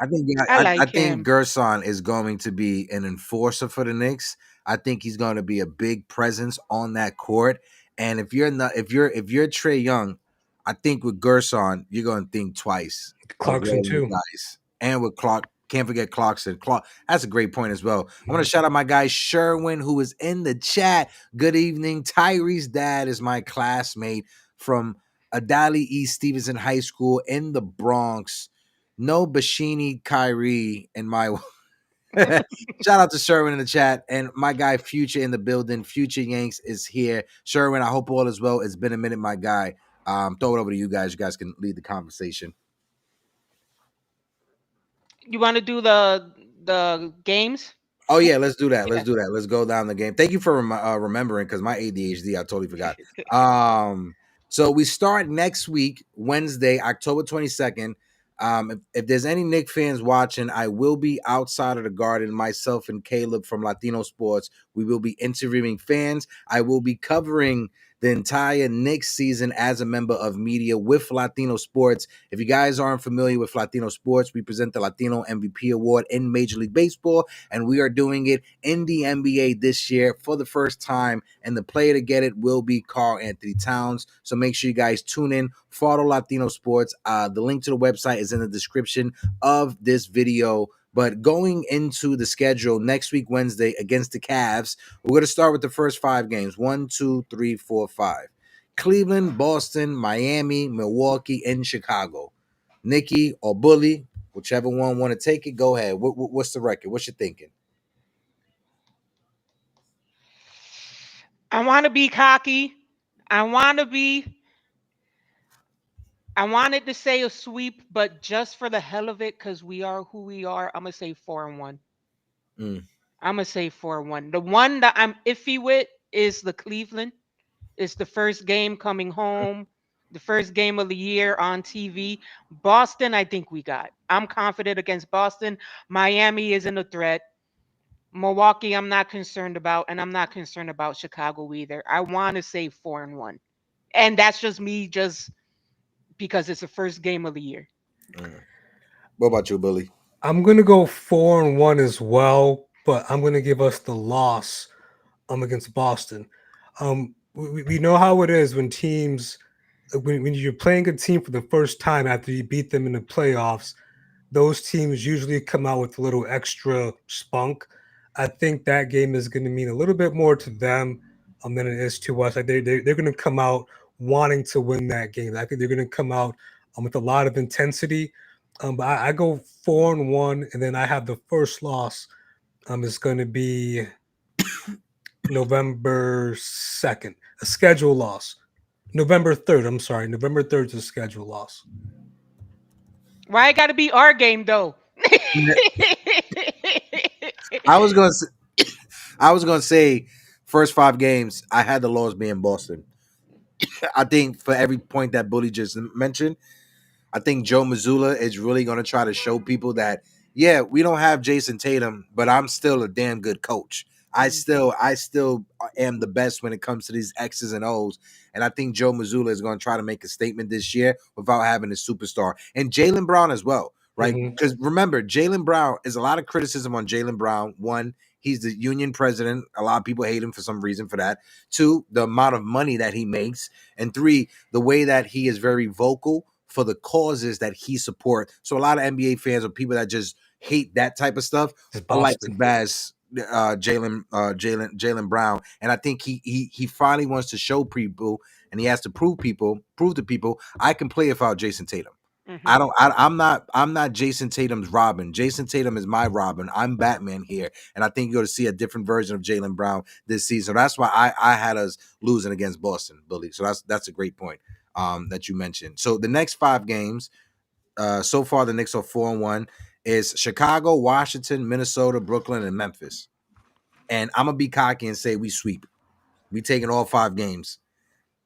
I think I I like think him. Gerson is going to be an enforcer for the Knicks. I think he's going to be a big presence on that court. And if you're Trey Young, I think with Gerson, you're going to think twice of Clarkson rolling the too. dice. And with Clark, can't forget Clarkson. Clark, that's a great point as well. I'm going to shout out my guy Sherwin, who is in the chat. Good evening. Tyree's dad is my classmate from Adali East Stevenson High School in the Bronx. No Bashini, Kyrie, and my shout out to Sherwin in the chat and my guy Future in the building. Future Yanks is here. Sherwin, I hope all is well. It's been a minute, my guy. Throw it over to you guys. You guys can lead the conversation. You want to do the games? Oh yeah, let's do that. Yeah. Let's do that. Let's go down the game. Thank you for remembering because my ADHD, I totally forgot. So we start next week, Wednesday, October 22nd. If there's any Knicks fans watching, I will be outside of the garden. Myself and Caleb from Latino Sports. We will be interviewing fans. I will be covering the entire Knicks season as a member of media with Latino Sports. If you guys aren't familiar with Latino Sports, we present the Latino MVP Award in Major League Baseball, and we are doing it in the NBA this year for the first time, and the player to get it will be Karl Anthony Towns. So make sure you guys tune in, follow Latino Sports. The link to the website is in the description of this video. But going into the schedule next week, Wednesday, against the Cavs, we're going to start with the first 5 games. 1, 2, 3, 4, 5. Cleveland, Boston, Miami, Milwaukee, and Chicago. Nikki or Bully, whichever one want to take it, go ahead. What's the record? What's your thinking? I want to be cocky. I wanted to say a sweep, but just for the hell of it, because we are who we are, I'm gonna say 4-1. Mm. I'm gonna say 4-1. The one that I'm iffy with is the Cleveland. It's the first game coming home, the first game of the year on TV. Boston, I think we got. I'm confident against Boston. Miami isn't a threat. Milwaukee, I'm not concerned about, and I'm not concerned about Chicago either. I want to say 4-1, and that's just me, just because it's the first game of the year. Mm. What about you, Bully? I'm gonna go 4-1 as well, but I'm gonna give us the loss against Boston. We know how it is when teams when you're playing a team for the first time after you beat them in the playoffs, those teams usually come out with a little extra spunk. I think that game is going to mean a little bit more to them than it is to us. Like they're going to come out wanting to win that game. I think they're going to come out with a lot of intensity. But I go 4-1, and then I have the first loss. It's going to be November 2nd, a schedule loss. November 3rd. I'm sorry, November 3rd is a schedule loss. Why it got to be our game though? I was gonna say first 5 games. I had the loss being Boston. I think for every point that Bully just mentioned, I think Joe Mazzulla is really going to try to show people that, yeah, we don't have Jason Tatum, but I'm still a damn good coach. I still am the best when it comes to these X's and O's. And I think Joe Mazzulla is going to try to make a statement this year without having a superstar. And Jalen Brown as well, right? Because remember, Jalen Brown is a lot of criticism on Jalen Brown. 1, he's the union president. A lot of people hate him for some reason for that. 2, the amount of money that he makes. And 3, the way that he is very vocal for the causes that he supports. So a lot of NBA fans or people that just hate that type of stuff are like to bash Jalen Brown. And I think he finally wants to show people, and he has to prove to people I can play without Jason Tatum. I'm not Jason Tatum's Robin. Jason Tatum is my Robin. I'm Batman here. And I think you're going to see a different version of Jalen Brown this season. That's why I had us losing against Boston, Bully. So that's a great point that you mentioned. So the next 5 games, so far the Knicks are 4-1, is Chicago, Washington, Minnesota, Brooklyn, and Memphis. And I'm going to be cocky and say we sweep. We taking all 5 games,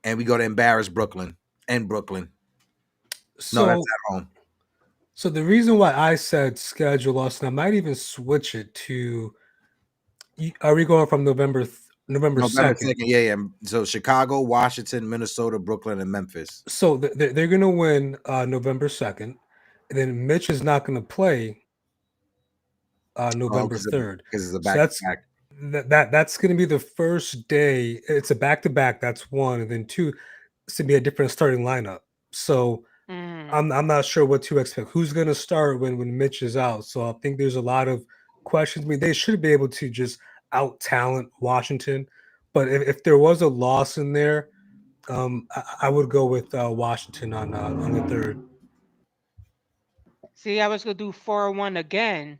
and we go to embarrass Brooklyn and Brooklyn. No, that's So, at home. so the reason why I said schedule us, and I might even switch it to, are we going from November November 2nd? 2nd. Yeah. So Chicago, Washington, Minnesota, Brooklyn, and Memphis. So they're going to win November 2nd, and then Mitch is not going to play November 3rd. Because it's a So back to back. that's going to be the first day. It's a back to back. That's one, and then two, it's going to be a different starting lineup. So I'm not sure what to expect. Who's going to start when Mitch is out? So I think there's a lot of questions. I mean, they should be able to just out talent Washington, but if there was a loss in there, I would go with Washington on the 3rd. See, I was gonna do 4-1 again,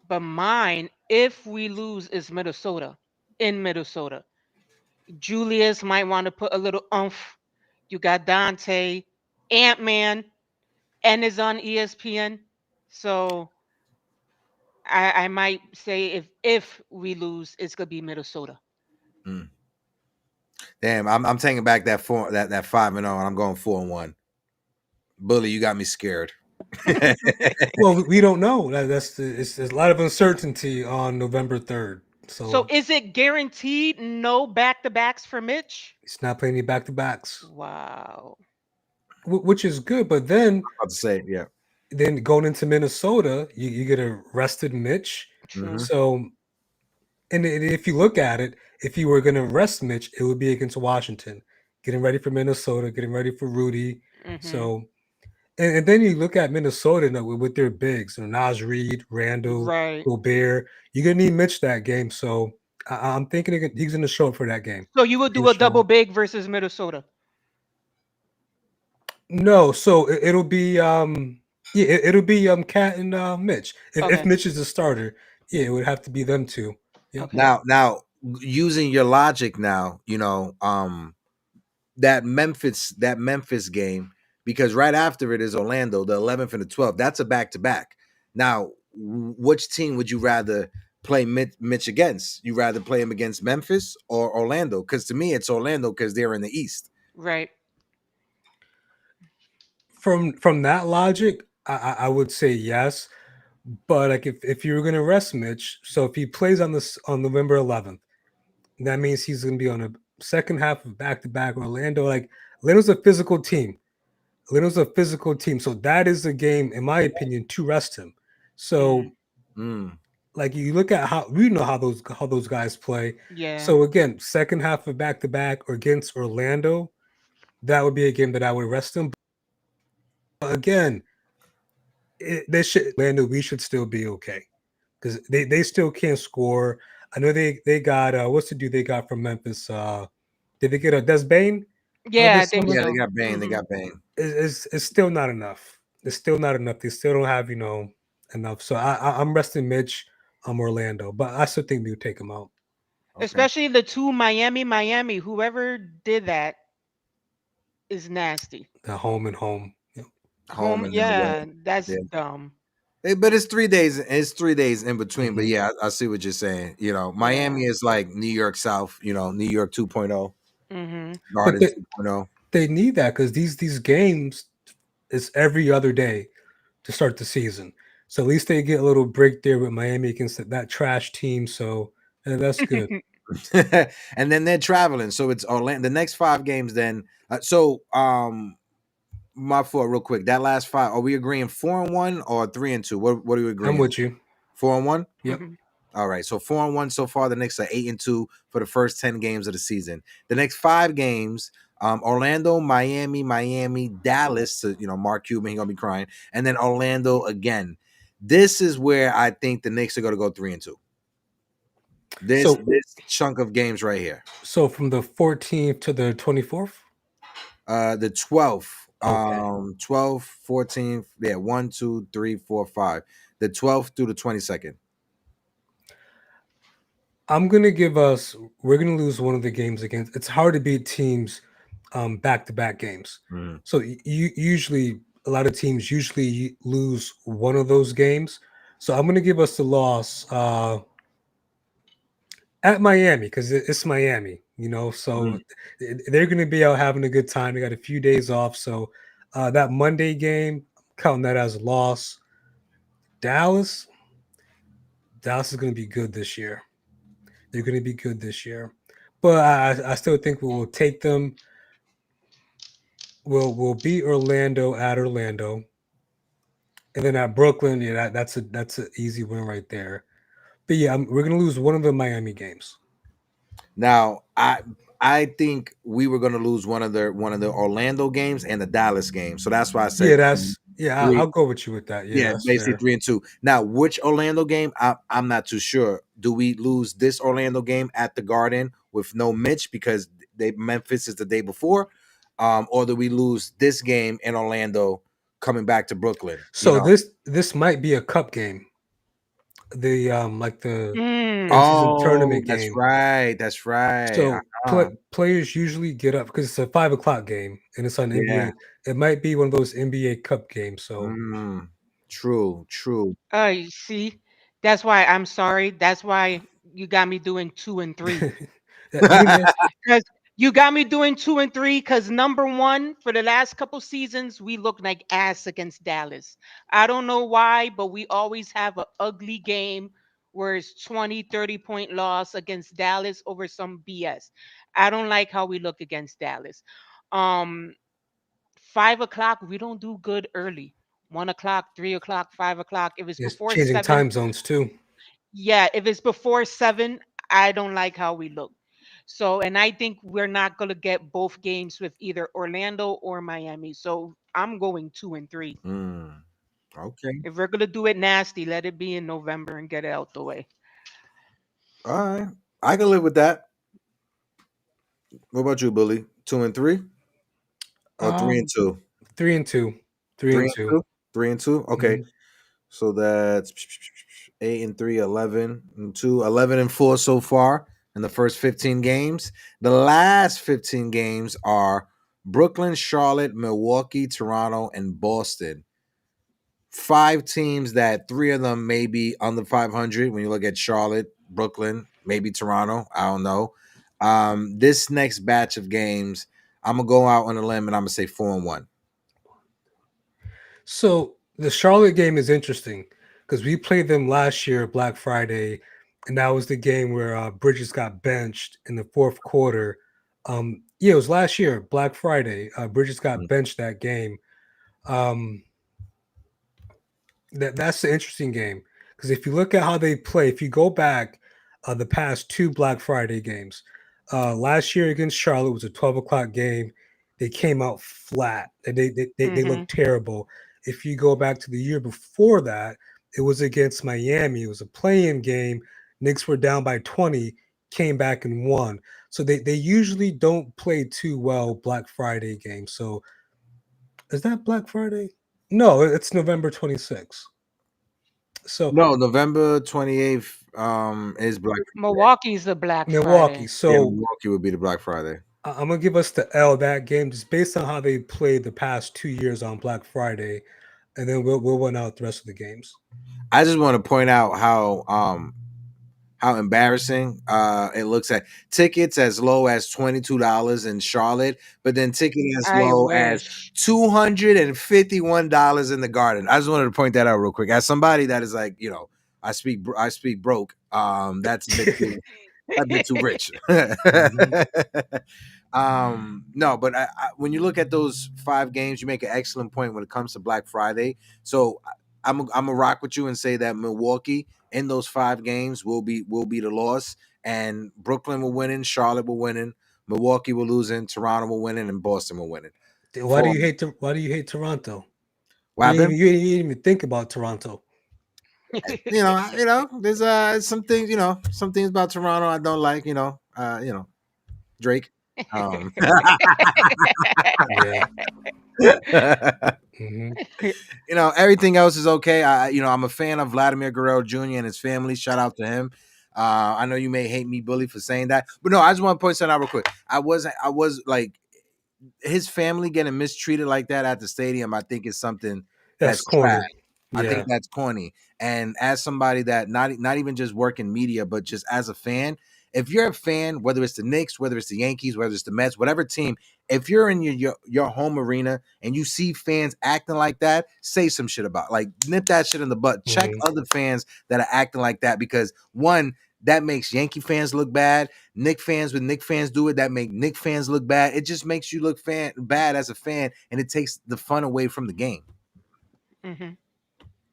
but mine, if we lose, is Minnesota. In Minnesota, Julius might want to put a little oomph. You got Dante, Ant Man, and is on ESPN. So I might say if we lose, it's gonna be Minnesota. Damn, I'm taking back that 5-0, and I'm going 4-1. Bully, you got me scared. Well, we don't know. There's a lot of uncertainty on November 3rd. So is it guaranteed no back to backs for Mitch? He's not playing any back to backs. Wow. Which is good. But then, about to say, yeah. Then going into Minnesota, you get a rested Mitch. True. So, and if you look at it, if you were going to rest Mitch, it would be against Washington, getting ready for Minnesota, getting ready for Rudy. So, and then you look at Minnesota with their bigs, Naz Reid, Randall, Right. Gobert. You're going to need Mitch that game. So I'm thinking he's going to show up for that game. So you would do a double big versus Minnesota? No, so it'll be it'll be Cat and Mitch. If Mitch is the starter, it would have to be them two. Yep. Okay. Now using your logic now, that Memphis game, because right after it is Orlando, the 11th and the 12th. That's a back to back. Now, which team would you rather play Mitch against? You rather play him against Memphis or Orlando? Because to me, it's Orlando because they're in the East. Right. From that logic, I would say yes. But like if you were gonna rest Mitch, so if he plays on November 11th, that means he's gonna be on a second half of back to back Orlando. Like Orlando's a physical team. So that is a game, in my opinion, to rest him. So like you look at how we know how those guys play. Yeah. So again, second half of back to back or against Orlando, that would be a game that I would rest him. But again, Orlando, we should still be okay because they still can't score. I know they got what's the dude they got from Memphis? Did they get a Des Bane? Yeah, I think Yeah, so. they got Bane. They got Bane. It's still not enough. It's still not enough. They still don't have enough. So I'm resting Mitch. I'm Orlando, but I still think we would take him out. Okay. Especially the two Miami. Whoever did that is nasty. The home and home. Yep. Home, yeah, that's dumb. But it's 3 days. It's 3 days in between. But yeah, I see what you're saying. Miami is like New York South. New York 2.0. But 2.0. They need that because these games is every other day to start the season. So at least they get a little break there with Miami against that trash team. So that's good. And then they're traveling. So it's Orlando. The next 5 games then. My fault, real quick. That last 5, are we agreeing 4-1 or 3-2? What are we agreeing? I'm with you. 4-1? Yep. All right. So 4-1 so far. The Knicks are 8-2 for the first 10 games of the season. The next 5 games, Orlando, Miami, Dallas. To, Mark Cuban, he's gonna be crying, and then Orlando again. This is where I think the Knicks are gonna go 3-2. This chunk of games right here. So from the 14th to the 24th? The 12th. Okay. 12th, 14th. Yeah, 1, 2, 3, 4, 5. The 12th through the 22nd. We're gonna lose one of the games against. It's hard to beat teams back-to-back games. So usually a lot of teams usually lose one of those games. So I'm gonna give us the loss at Miami, because it's Miami, so they're going to be out having a good time. They got a few days off, so that Monday game, I'm counting that as a loss. Dallas is going to be good this year. They're going to be good this year, but I still think we will take them. We'll beat Orlando at Orlando, and then at Brooklyn, yeah, that's an easy win right there. But yeah, we're going to lose one of the Miami games. Now, I think we were going to lose one of the Orlando games and the Dallas game. So that's why I said I'll go with you with that. Yeah, that's basically fair. 3-2. Now, which Orlando game? I'm not too sure. Do we lose this Orlando game at the Garden with no Mitch because Memphis is the day before, or do we lose this game in Orlando coming back to Brooklyn? So this might be a cup game. The in-season tournament that's game. right. That's right. So players usually get up because it's a 5 o'clock game and it's on NBA. It might be one of those NBA Cup games. So true. You see, that's why I'm sorry. That's why you got me doing 2 and 3. Because you got me doing 2 and 3. Because number one, for the last couple seasons, we look like ass against Dallas. I don't know why, but we always have an ugly game where it's 20, 30-point loss against Dallas over some BS. I don't like how we look against Dallas. 5 o'clock, we don't do good early. 1 o'clock, 3 o'clock, 5 o'clock. If it's before changing 7, time zones too. yeah. If it's before 7, I don't like how we look. So, and I think we're not gonna get both games with either Orlando or Miami. So I'm going 2 and 3. Okay. If we're gonna do it nasty, let it be in November and get it out the way. All right. I can live with that. What about you, Bully? 2 and 3? Or 3 and 2? 3 and 2. 3 and 2. 3 and 2? Okay. So that's 8 and 3, 11 and 2, 11 and 4 so far in the first 15 games. The last 15 games are Brooklyn, Charlotte, Milwaukee, Toronto, and Boston. 5 teams that 3 of them may be under 500 when you look at Charlotte, Brooklyn, maybe Toronto. I don't know. This next batch of games, I'm going to go out on a limb and I'm going to say 4-1. So the Charlotte game is interesting because we played them last year, Black Friday, and that was the game where Bridges got benched in the fourth quarter. It was last year, Black Friday. Bridges got benched that game. That's the interesting game because if you look at how they play, if you go back the past 2 Black Friday games, last year against Charlotte was a 12 o'clock game. They came out flat. They looked terrible. If you go back to the year before that, it was against Miami. It was a play-in game. Knicks were down by 20, came back and won. So they usually don't play too well Black Friday games. So is that Black Friday? No, it's November 26th. So no, November 28th is Black Friday. Milwaukee's the Black Milwaukee. Friday. So Milwaukee would be the Black Friday. I'm gonna give us the L that game just based on how they played the past 2 years on Black Friday, and then we'll win out the rest of the games. I just want to point out how embarrassing it looks at tickets as low as $22 in Charlotte, but then tickets as low as $251 in the Garden. I just wanted to point that out real quick. As somebody that is like, I speak broke. That's a bit too rich. No, but when you look at those 5 games, you make an excellent point when it comes to Black Friday. So I'm gonna rock with you and say that Milwaukee in those 5 games will be the loss, and Brooklyn will win, Charlotte will win, Milwaukee will lose, Toronto will win, and Boston will win. Why do you hate Toronto? You didn't even think about Toronto. There's some things about Toronto I don't like. Drake. Everything else is okay. I'm a fan of Vladimir Guerrero Jr. and his family. Shout out to him. I know you may hate me, Bully, for saying that, but no, I just want to point something out real quick. I was like, his family getting mistreated like that at the stadium. I think is something that's corny. I think that's corny. And as somebody that not even just work in media, but just as a fan, if you're a fan, whether it's the Knicks, whether it's the Yankees, whether it's the Mets, whatever team, if you're in your home arena and you see fans acting like that, say some shit about, like, nip that shit in the butt. Check other fans that are acting like that, because one, that makes Yankee fans look bad. Knick fans, when Knick fans do it, that make Knick fans look bad. It just makes you look bad as a fan, and it takes the fun away from the game. Mm-hmm.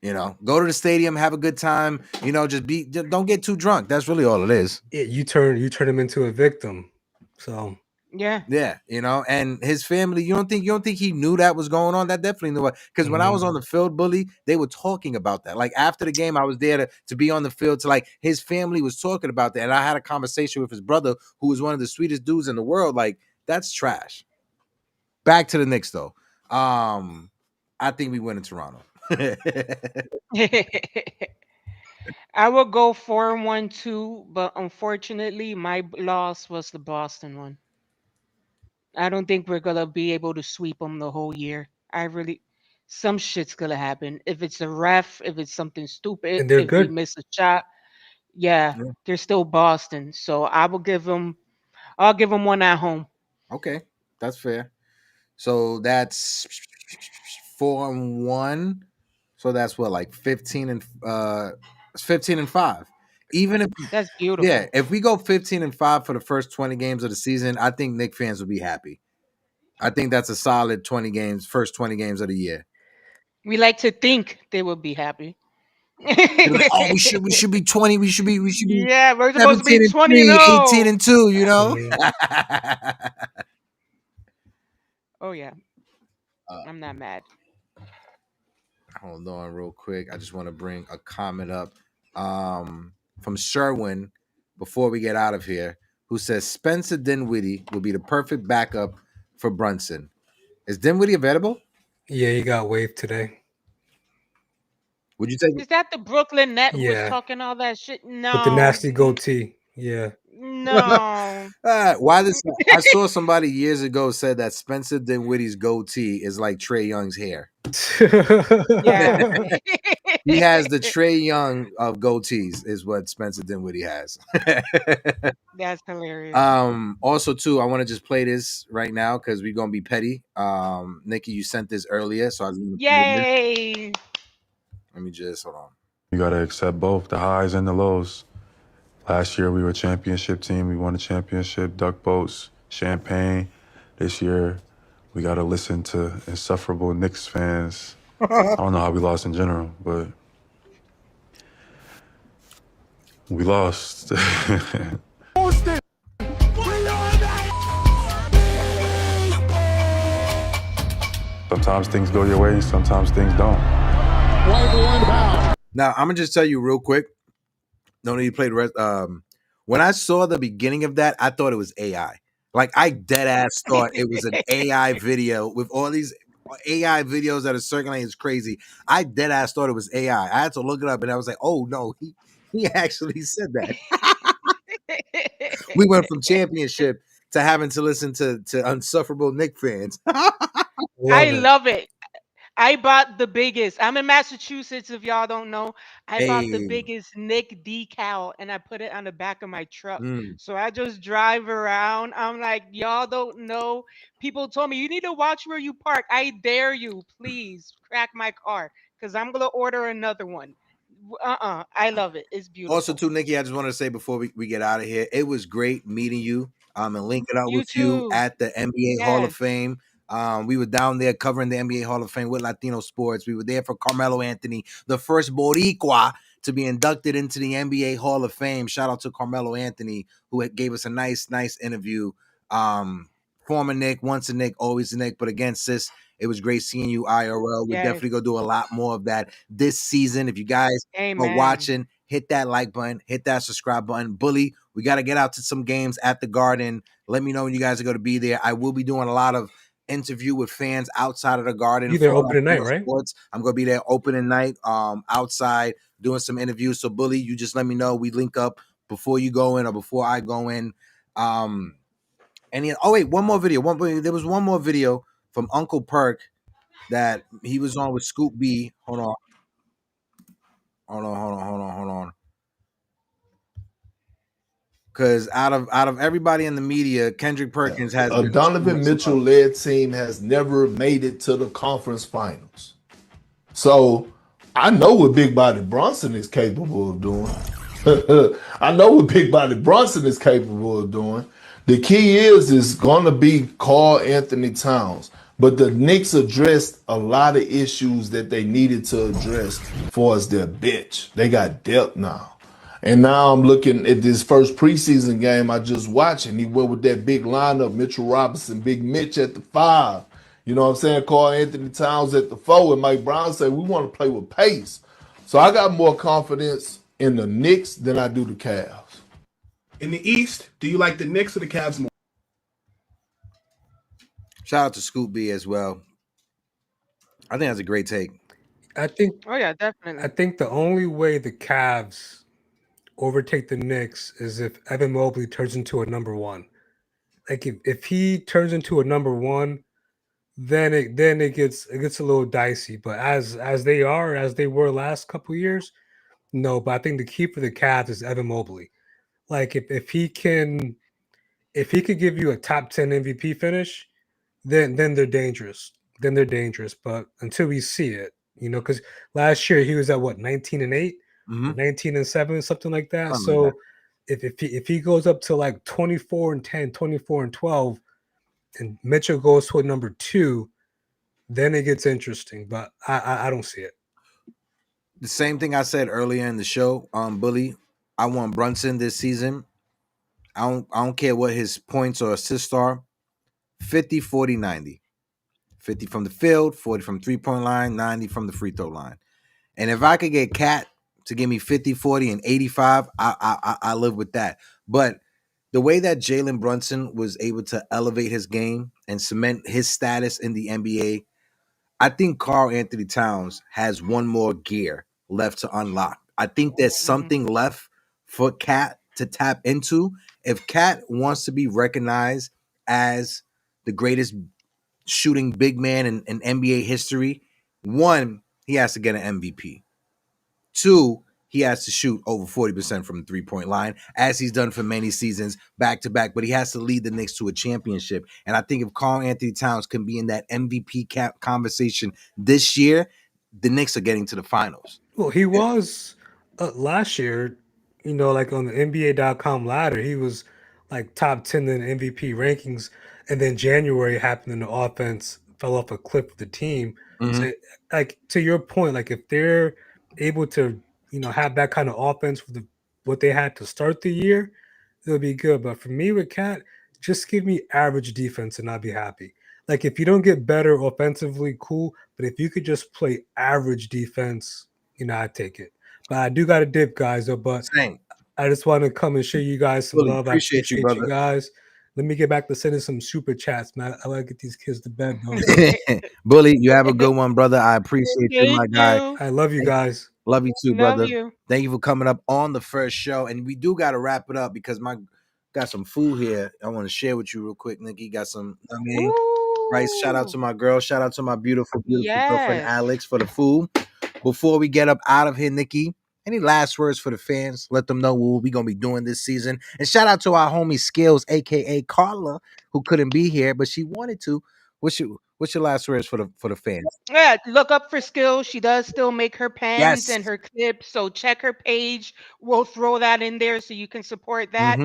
You know, go to the stadium, have a good time. You know, just don't get too drunk. That's really all it is. You turn him into a victim. So yeah, you know, and his family. You don't think he knew that was going on? That definitely knew it. Because when I was on the field, Bully, they were talking about that. Like after the game, I was there to be on the field. To like his family was talking about that, and I had a conversation with his brother, who was one of the sweetest dudes in the world. Like that's trash. Back to the Knicks though. I think we win in Toronto. I will go 4-1 too, but unfortunately, my loss was the Boston one. I don't think we're gonna be able to sweep them the whole year. Some shit's gonna happen. If it's a ref, if it's something stupid, and they're if we good. miss a shot, yeah, they're still Boston. So I'll give them one at home. Okay, that's fair. So that's 4-1. So that's what, like 15-5. Even if That's beautiful. if we go 15-5 for the first 20 games of the season, I think Knick fans will be happy. I think that's a solid 20 games, first 20 games of the year. We like to think they will be happy. They're like, oh, we should be 20. We should be Yeah, we're supposed to be 17-3, 20-0. 18-2. You know. Oh yeah, I'm not mad. Hold on, real quick. I just want to bring a comment up from Sherwin before we get out of here, who says Spencer Dinwiddie will be the perfect backup for Brunson. Is Dinwiddie available? Yeah, he got waived today. Would you take Is that the Brooklyn net who was Yeah, talking all that shit? No. with the nasty goatee. Yeah. No. why this? I saw somebody years ago said that Spencer Dinwiddie's goatee is like Trae Young's hair. Yeah. He has the Trae Young of goatees, is what Spencer Dinwiddie has. That's hilarious. Also, too, I want to just play this right now because we're gonna be petty. Nikki, you sent this earlier, so I was gonna play this. Yay. Let me just hold on. You got to accept both the highs and the lows. Last year, we were a championship team. We won a championship, duck boats, champagne. This year, we got to listen to insufferable Knicks fans. I don't know how we lost in general, but we lost. Sometimes things go your way, sometimes things don't. Now, I'm gonna just tell you real quick. No need to play the rest. When I saw the beginning of that, I thought it was AI. Like I dead ass thought it was an AI video with all these AI videos that are circulating. It's crazy. I dead ass thought it was AI. I had to look it up, and I was like, oh no, he actually said that. We went from championship to having to listen to unsufferable Knick fans. I love it. I bought the biggest. I'm in Massachusetts, if y'all don't know. I bought the Hey. biggest Nick decal and I put it on the back of my truck. Mm. So I just drive around. I'm like, y'all don't know. People told me, you need to watch where you park. I dare you, please crack my car because I'm going to order another one. I love it. It's beautiful. Also, too, Nikki, I just wanted to say before we get out of here, it was great meeting you and linking up You with you too. at the NBA Hall of Yes. Fame. We were down there covering the NBA Hall of Fame with Latino sports. We were there for Carmelo Anthony, the first Boricua to be inducted into the NBA Hall of Fame. Shout out to Carmelo Anthony, who gave us a nice interview. Former Nick, once a Nick, always a Nick. But again, sis, it was great seeing you IRL. We're Yes. definitely going to do a lot more of that this season. If you guys are Amen. watching, hit that like button, hit that subscribe button. Bully, we got to get out to some games at the Garden. Let me know when you guys are going to be there. I will be doing a lot of interview with fans outside of the Garden. You there for opening night, Latino right? Sports. I'm going to be there opening night, outside doing some interviews. So Bully, you just let me know. We link up before you go in or before I go in. One more video. There was one more video from Uncle Perk that he was on with Scoop B. Hold on. Because out of everybody in the media, Kendrick Perkins has A been Donovan Mitchell led team has never made it to the conference finals. So I know what Big Body Brunson is capable of doing. I know what Big Body Brunson is capable of doing. The key is going to be Karl Anthony Towns. But the Knicks addressed a lot of issues that they needed to address for as their bench. They got depth now. And now I'm looking at this first preseason game I just watched, and he went with that big lineup, Mitchell Robinson, Big Mitch at the 5. You know what I'm saying? Karl Anthony Towns at the 4, and Mike Brown said, we want to play with pace. So I got more confidence in the Knicks than I do the Cavs. In the East, do you like the Knicks or the Cavs more? Shout out to Scoop B as well. I think that's a great take. I think Oh yeah, definitely. I think the only way the Cavs overtake the Knicks is if Evan Mobley turns into a number one. Like if he turns into a number one, then it gets a little dicey. But as they were last couple of years, no. But I think the key for the Cavs is Evan Mobley. Like if he could give you a top 10 MVP finish, then they're dangerous. Then they're dangerous. But until we see it, because last year he was at what 19-8, 19-7, something like that. Something like if he goes up to like 24-10, 24-12, and Mitchell goes to a number 2, then it gets interesting. But I don't see it. The same thing I said earlier in the show, Bully. I want Brunson this season. I don't care what his points or assists are. 50, 40, 90. 50 from the field, 40 from 3-point line, 90 from the free throw line. And if I could get Cat to give me 50, 40, and 85, I live with that. But the way that Jalen Brunson was able to elevate his game and cement his status in the NBA, I think Karl Anthony Towns has one more gear left to unlock. I think there's something left for Cat to tap into. If Cat wants to be recognized as the greatest shooting big man in NBA history, 1, he has to get an MVP. 2, he has to shoot over 40% from the 3-point line, as he's done for many seasons back to back. But he has to lead the Knicks to a championship. And I think if Karl Anthony Towns can be in that MVP conversation this year, the Knicks are getting to the finals. Well, he was last year, like on the NBA.com ladder, he was like top 10 in MVP rankings. And then January happened and the offense fell off a cliff with the team. So, like, to your point, like if they're able to, have that kind of offense with what they had to start the year, it'll be good. But for me with Cat, just give me average defense and I'll be happy. Like if you don't get better offensively, cool. But if you could just play average defense, I'd take it. But I do got to dip, guys. Though, but Same. I just want to come and show you guys some love. Appreciate I appreciate you, brother. you guys. Let me get back to sending some super chats, man. I like to get these kids to bed, though. Bully, you have a good one, brother. I appreciate you, my guy. I love you guys. Love you too, Love brother. you. Thank you for coming up on the first show. And we do got to wrap it up because got some food here I want to share with you real quick, Nikki. Got some, Rice. Shout out to my girl. Shout out to my beautiful girlfriend, Alex, for the food. Before we get up out of here, Nikki, any last words for the fans? Let them know what we're going to be doing this season. And shout out to our homie Skills, a.k.a. Karla, who couldn't be here, but she wanted to. What's your last words for the fans? Yeah, look up for Skills. She does still make her pens Yes. and her clips, so check her page. We'll throw that in there so you can support that.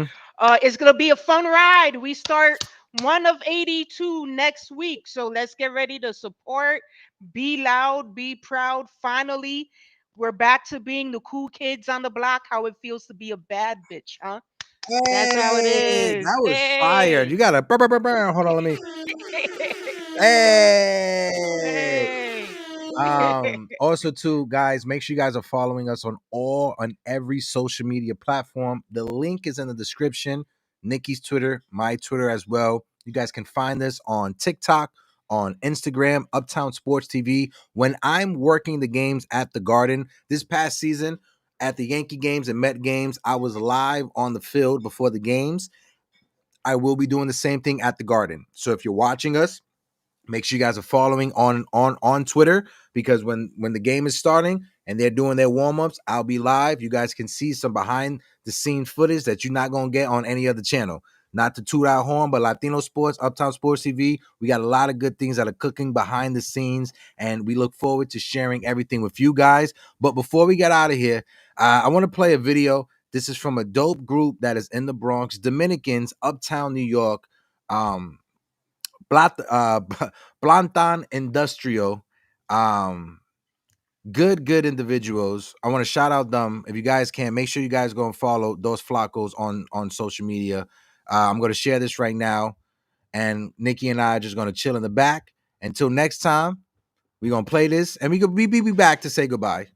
It's gonna be a fun ride. We start one of 82 next week, so let's get ready to support. Be loud, be proud. Finally, we're back to being the cool kids on the block. How it feels to be a bad bitch, huh? That's how it is. That was fire. You got to hold on, let me. Hey. Also too, guys, make sure you guys are following us on every social media platform. The link is in the description. Nikki's Twitter, my Twitter as well. You guys can find this on TikTok, on Instagram, Uptown Sports TV. When I'm working the games at the Garden this past season, at the Yankee games and Met games, I was live on the field before the games. I will be doing the same thing at the Garden. So if you're watching us, make sure you guys are following on Twitter, because when the game is starting and they're doing their warm-ups. I'll be live. You guys can see some behind the scene footage that you're not gonna get on any other channel. Not to toot our horn, but Latino Sports, Uptown Sports TV, we got a lot of good things that are cooking behind the scenes, and we look forward to sharing everything with you guys. But before we get out of here, I want to play a video. This is from a dope group that is in the Bronx, Dominicans, Uptown New York, Plantan Industrial. Good individuals. I want to shout out them. If you guys can, make sure you guys go and follow Dos Flacos on social media. I'm going to share this right now, and Nikki and I are just going to chill in the back. Until next time, we're going to play this, and we'll be back to say goodbye.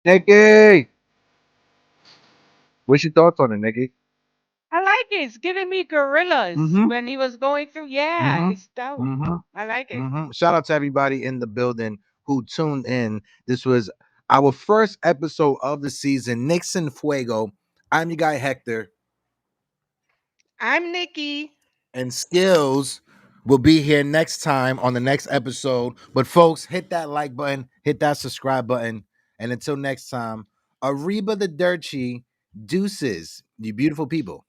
Nikki, what's your thoughts on it, Nikki? I like it. It's giving me gorillas Mm-hmm. when he was going through. Yeah, it's dope. Mm-hmm. I like it. Shout out to everybody in the building who tuned in. This was our first episode of the season, KnicksEnFuego. I'm your guy Hector, I'm Nikki. and Skills will be here next time on the next episode. But folks, hit that like button, hit that subscribe button, and until next time, Arriba the Dirty, deuces, you beautiful people.